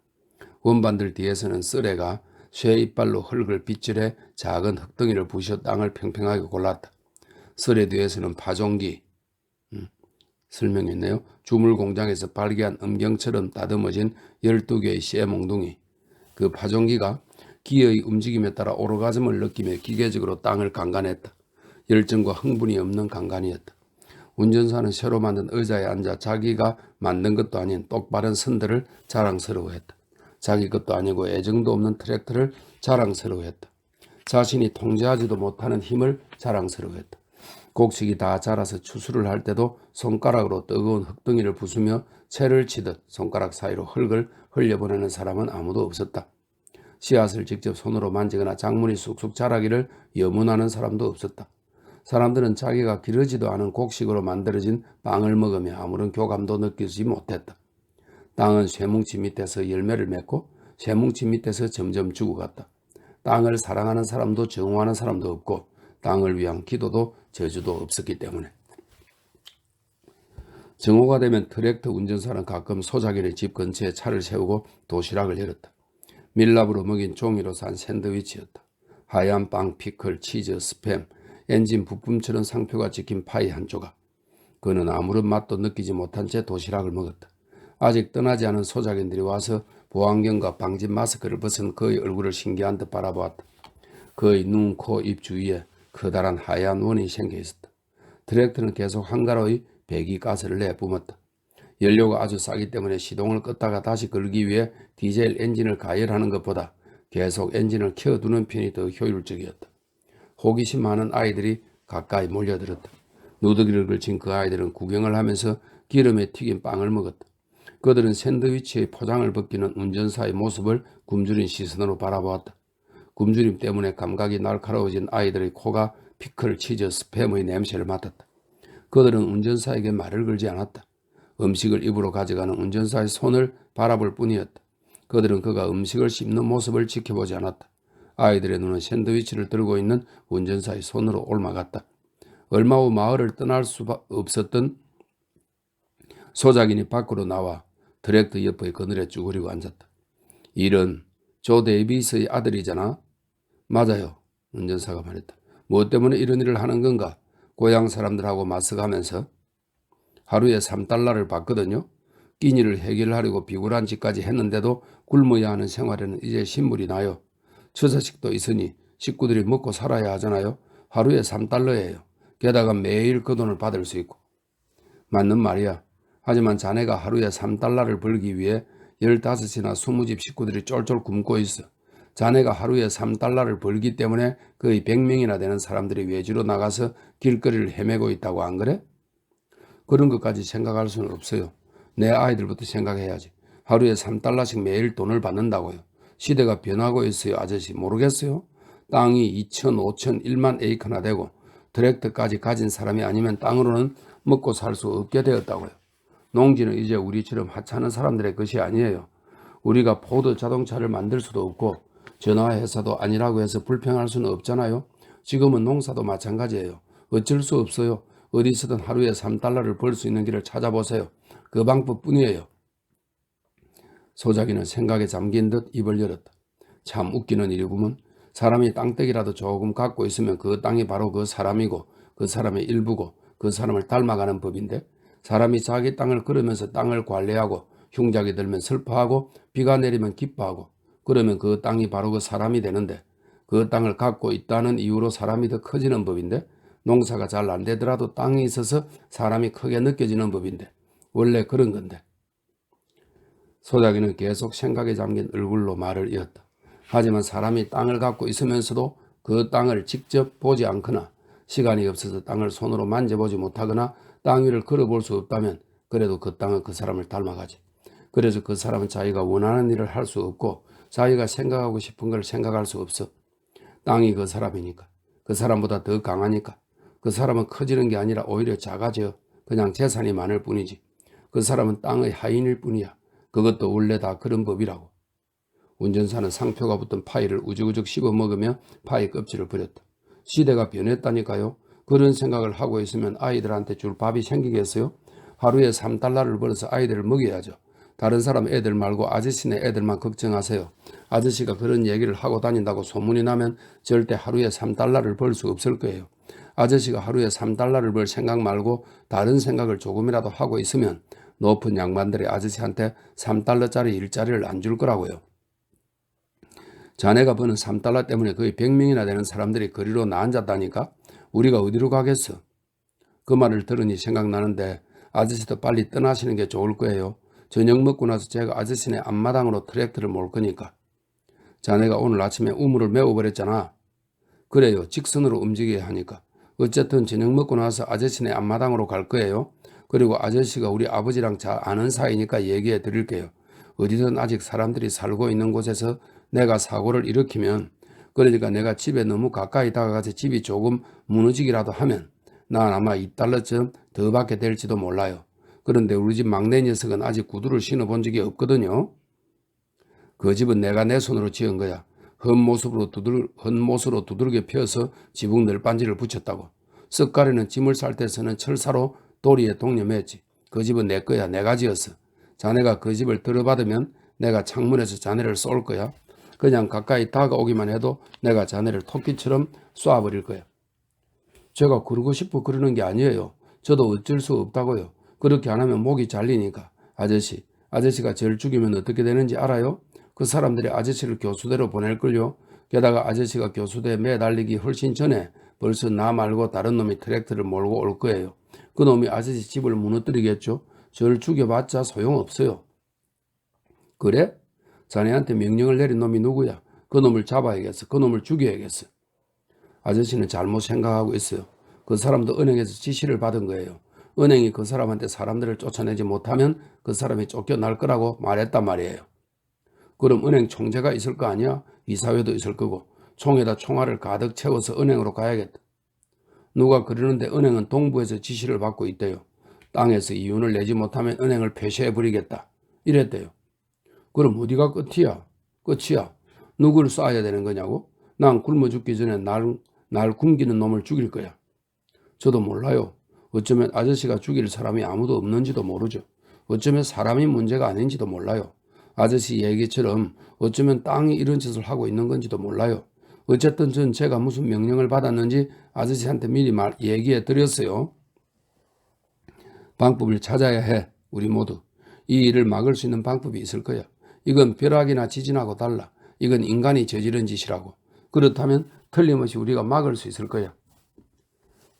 원반들 뒤에서는 쓰레가 쇠 이빨로 흙을 빗질해 작은 흙덩이를 부셔 땅을 평평하게 골랐다. 쓰레 뒤에서는 파종기, 설명이 있네요. 주물 공장에서 발기한 음경처럼 다듬어진 12개의 쇠 몽둥이. 그 파종기가 기어의 움직임에 따라 오르가즘을 느끼며 기계적으로 땅을 강간했다. 열정과 흥분이 없는 강간이었다. 운전사는 새로 만든 의자에 앉아 자기가 만든 것도 아닌 똑바른 선들을 자랑스러워했다. 자기 것도 아니고 애정도 없는 트랙터를 자랑스러워했다. 자신이 통제하지도 못하는 힘을 자랑스러워했다. 곡식이 다 자라서 추수를 할 때도 손가락으로 뜨거운 흙덩이를 부수며 채를 치듯 손가락 사이로 흙을 흘려보내는 사람은 아무도 없었다. 씨앗을 직접 손으로 만지거나 작물이 쑥쑥 자라기를 염원하는 사람도 없었다. 사람들은 자기가 기르지도 않은 곡식으로 만들어진 빵을 먹으며 아무런 교감도 느끼지 못했다. 땅은 쇠뭉치 밑에서 열매를 맺고 쇠뭉치 밑에서 점점 죽어갔다. 땅을 사랑하는 사람도 정오하는 사람도 없고 땅을 위한 기도도 저주도 없었기 때문에. 정오가 되면 트랙터 운전사는 가끔 소작이네 집 근처에 차를 세우고 도시락을 열었다. 밀랍으로 먹인 종이로 산 샌드위치였다. 하얀 빵, 피클, 치즈, 스팸, 엔진 부품처럼 상표가 찍힌 파이 한 조각. 그는 아무런 맛도 느끼지 못한 채 도시락을 먹었다. 아직 떠나지 않은 소작인들이 와서 보안경과 방진 마스크를 벗은 그의 얼굴을 신기한 듯 바라보았다. 그의 눈, 코, 입 주위에 커다란 하얀 원이 생겨 있었다. 트랙터는 계속 한가로이 배기가스를 내뿜었다. 연료가 아주 싸기 때문에 시동을 껐다가 다시 걸기 위해 디젤 엔진을 가열하는 것보다 계속 엔진을 켜두는 편이 더 효율적이었다. 호기심 많은 아이들이 가까이 몰려들었다. 누더기를 걸친 그 아이들은 구경을 하면서 기름에 튀긴 빵을 먹었다. 그들은 샌드위치의 포장을 벗기는 운전사의 모습을 굶주린 시선으로 바라보았다. 굶주림 때문에 감각이 날카로워진 아이들의 코가 피클, 치즈, 스팸의 냄새를 맡았다. 그들은 운전사에게 말을 걸지 않았다. 음식을 입으로 가져가는 운전사의 손을 바라볼 뿐이었다. 그들은 그가 음식을 씹는 모습을 지켜보지 않았다. 아이들의 눈은 샌드위치를 들고 있는 운전사의 손으로 옮아갔다. 얼마 후 마을을 떠날 수 없었던 소작인이 밖으로 나와 트랙터 옆의 그늘에 쭈그리고 앉았다. 이런 조 데이비스의 아들이잖아. 맞아요. 운전사가 말했다. 무엇 때문에 이런 일을 하는 건가? 고향 사람들하고 맞서가면서 하루에 3달러를 받거든요. 끼니를 해결하려고 비굴한 짓까지 했는데도 굶어야 하는 생활에는 이제 신물이 나요. 처자식도 있으니 식구들이 먹고 살아야 하잖아요. 하루에 3달러예요. 게다가 매일 그 돈을 받을 수 있고. 맞는 말이야. 하지만 자네가 하루에 3달러를 벌기 위해 15이나 20집 식구들이 쫄쫄 굶고 있어. 자네가 하루에 3달러를 벌기 때문에 거의 100명이나 되는 사람들이 외지로 나가서 길거리를 헤매고 있다고 안 그래? 그런 것까지 생각할 수는 없어요. 내 아이들부터 생각해야지. 하루에 3달러씩 매일 돈을 받는다고요. 시대가 변하고 있어요. 아저씨 모르겠어요? 땅이 2천, 5천, 1만 에이커나 되고 트랙터까지 가진 사람이 아니면 땅으로는 먹고 살 수 없게 되었다고요. 농지는 이제 우리처럼 하찮은 사람들의 것이 아니에요. 우리가 포드 자동차를 만들 수도 없고 전화회사도 아니라고 해서 불평할 수는 없잖아요. 지금은 농사도 마찬가지예요. 어쩔 수 없어요. 어디서든 하루에 3달러를 벌 수 있는 길을 찾아보세요. 그 방법뿐이에요. 소작이는 생각에 잠긴 듯 입을 열었다. 참 웃기는 일이구먼. 사람이 땅떼기라도 조금 갖고 있으면 그 땅이 바로 그 사람이고 그 사람의 일부고 그 사람을 닮아가는 법인데 사람이 자기 땅을 걸으면서 땅을 관리하고 흉작이 들면 슬퍼하고 비가 내리면 기뻐하고 그러면 그 땅이 바로 그 사람이 되는데 그 땅을 갖고 있다는 이유로 사람이 더 커지는 법인데 농사가 잘 안 되더라도 땅이 있어서 사람이 크게 느껴지는 법인데 원래 그런 건데. 소작이는 계속 생각에 잠긴 얼굴로 말을 이었다. 하지만 사람이 땅을 갖고 있으면서도 그 땅을 직접 보지 않거나 시간이 없어서 땅을 손으로 만져보지 못하거나 땅 위를 걸어볼 수 없다면 그래도 그 땅은 그 사람을 닮아가지. 그래서 그 사람은 자기가 원하는 일을 할 수 없고 자기가 생각하고 싶은 걸 생각할 수 없어. 땅이 그 사람이니까. 그 사람보다 더 강하니까. 그 사람은 커지는 게 아니라 오히려 작아져. 그냥 재산이 많을 뿐이지. 그 사람은 땅의 하인일 뿐이야. 그것도 원래 다 그런 법이라고. 운전사는 상표가 붙은 파이를 우죽우죽 씹어 먹으며 파이 껍질을 버렸다. 시대가 변했다니까요. 그런 생각을 하고 있으면 아이들한테 줄 밥이 생기겠어요? 하루에 3달러를 벌어서 아이들을 먹여야죠. 다른 사람 애들 말고 아저씨네 애들만 걱정하세요. 아저씨가 그런 얘기를 하고 다닌다고 소문이 나면 절대 하루에 3달러를 벌 수 없을 거예요. 아저씨가 하루에 3달러를 벌 생각 말고 다른 생각을 조금이라도 하고 있으면 높은 양반들이 아저씨한테 3달러짜리 일자리를 안 줄 거라고요. 자네가 버는 3달러 때문에 거의 100명이나 되는 사람들이 거리로 나앉았다니까? 우리가 어디로 가겠어? 그 말을 들으니 생각나는데 아저씨도 빨리 떠나시는 게 좋을 거예요. 저녁 먹고 나서 제가 아저씨네 앞마당으로 트랙터를 몰 거니까. 자네가 오늘 아침에 우물을 메워버렸잖아. 그래요. 직선으로 움직여야 하니까. 어쨌든 저녁 먹고 나서 아저씨네 앞마당으로 갈 거예요. 그리고 아저씨가 우리 아버지랑 잘 아는 사이니까 얘기해 드릴게요. 어디든 아직 사람들이 살고 있는 곳에서 내가 사고를 일으키면 그러니까 내가 집에 너무 가까이 다가가서 집이 조금 무너지기라도 하면 난 아마 2달러쯤 더 받게 될지도 몰라요. 그런데 우리 집 막내 녀석은 아직 구두를 신어본 적이 없거든요. 그 집은 내가 내 손으로 지은 거야. 헛못으로 두들겨 펴서 지붕 널빤지를 붙였다고. 쓱가리는 짐을 쌀 때 쓰는 철사로 도리에 동념했지. 그 집은 내 거야. 내가 지었어. 자네가 그 집을 들어받으면 내가 창문에서 자네를 쏠 거야. 그냥 가까이 다가오기만 해도 내가 자네를 토끼처럼 쏴버릴 거야. 제가 그러고 싶어 그러는 게 아니에요. 저도 어쩔 수 없다고요. 그렇게 안 하면 목이 잘리니까. 아저씨가 저를 죽이면 어떻게 되는지 알아요? 그 사람들이 아저씨를 교수대로 보낼걸요. 게다가 아저씨가 교수대에 매달리기 훨씬 전에 벌써 나 말고 다른 놈이 트랙터를 몰고 올 거예요. 그 놈이 아저씨 집을 무너뜨리겠죠. 저를 죽여봤자 소용없어요. 그래? 자네한테 명령을 내린 놈이 누구야? 그 놈을 잡아야겠어. 그 놈을 죽여야겠어. 아저씨는 잘못 생각하고 있어요. 그 사람도 은행에서 지시를 받은 거예요. 은행이 그 사람한테 사람들을 쫓아내지 못하면 그 사람이 쫓겨날 거라고 말했단 말이에요. 그럼 은행 총재가 있을 거 아니야? 이사회도 있을 거고. 총에다 총알을 가득 채워서 은행으로 가야겠다. 누가 그러는데 은행은 동부에서 지시를 받고 있대요. 땅에서 이윤을 내지 못하면 은행을 폐쇄해버리겠다. 이랬대요. 그럼 어디가 끝이야? 끝이야. 누구를 쏴야 되는 거냐고? 난 굶어 죽기 전에 날 굶기는 놈을 죽일 거야. 저도 몰라요. 어쩌면 아저씨가 죽일 사람이 아무도 없는지도 모르죠. 어쩌면 사람이 문제가 아닌지도 몰라요. 아저씨 얘기처럼 어쩌면 땅이 이런 짓을 하고 있는 건지도 몰라요. 어쨌든 전 제가 무슨 명령을 받았는지 아저씨한테 미리 얘기해 드렸어요. 방법을 찾아야 해. 우리 모두. 이 일을 막을 수 있는 방법이 있을 거야. 이건 벼락이나 지진하고 달라. 이건 인간이 저지른 짓이라고. 그렇다면 틀림없이 우리가 막을 수 있을 거야.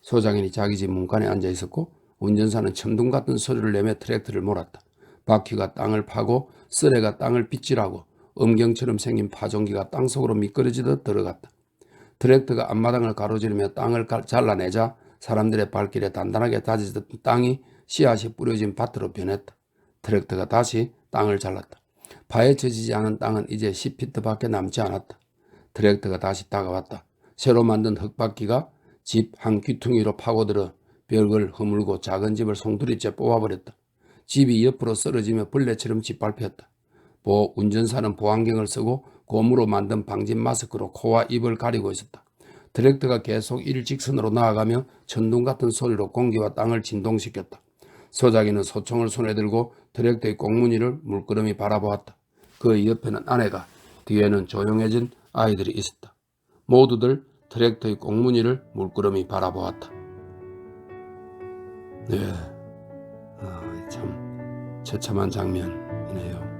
소장인이 자기 집 문간에 앉아 있었고 운전사는 천둥 같은 소리를 내며 트랙터를 몰았다. 바퀴가 땅을 파고 쓰레가 땅을 빗질하고 음경처럼 생긴 파종기가 땅속으로 미끄러지듯 들어갔다. 트랙터가 앞마당을 가로지르며 땅을 잘라내자 사람들의 발길에 단단하게 다져졌던 땅이 씨앗이 뿌려진 밭으로 변했다. 트랙터가 다시 땅을 잘랐다. 파헤쳐지지 않은 땅은 이제 10피트밖에 남지 않았다. 트랙터가 다시 다가왔다. 새로 만든 흙바퀴가 집 한 귀퉁이로 파고들어 벽을 허물고 작은 집을 송두리째 뽑아버렸다. 집이 옆으로 쓰러지며 벌레처럼 짓밟혔다. 운전사는 보안경을 쓰고 고무로 만든 방진 마스크로 코와 입을 가리고 있었다. 트랙터가 계속 일직선으로 나아가며 천둥 같은 소리로 공기와 땅을 진동시켰다. 소작이는 소총을 손에 들고 트랙터의 꽁무니를 물끄러미 바라보았다. 그 옆에는 아내가, 뒤에는 조용해진 아이들이 있었다. 모두들 트랙터의 꽁무니를 물끄러미 바라보았다. 네, 참 처참한 장면이네요.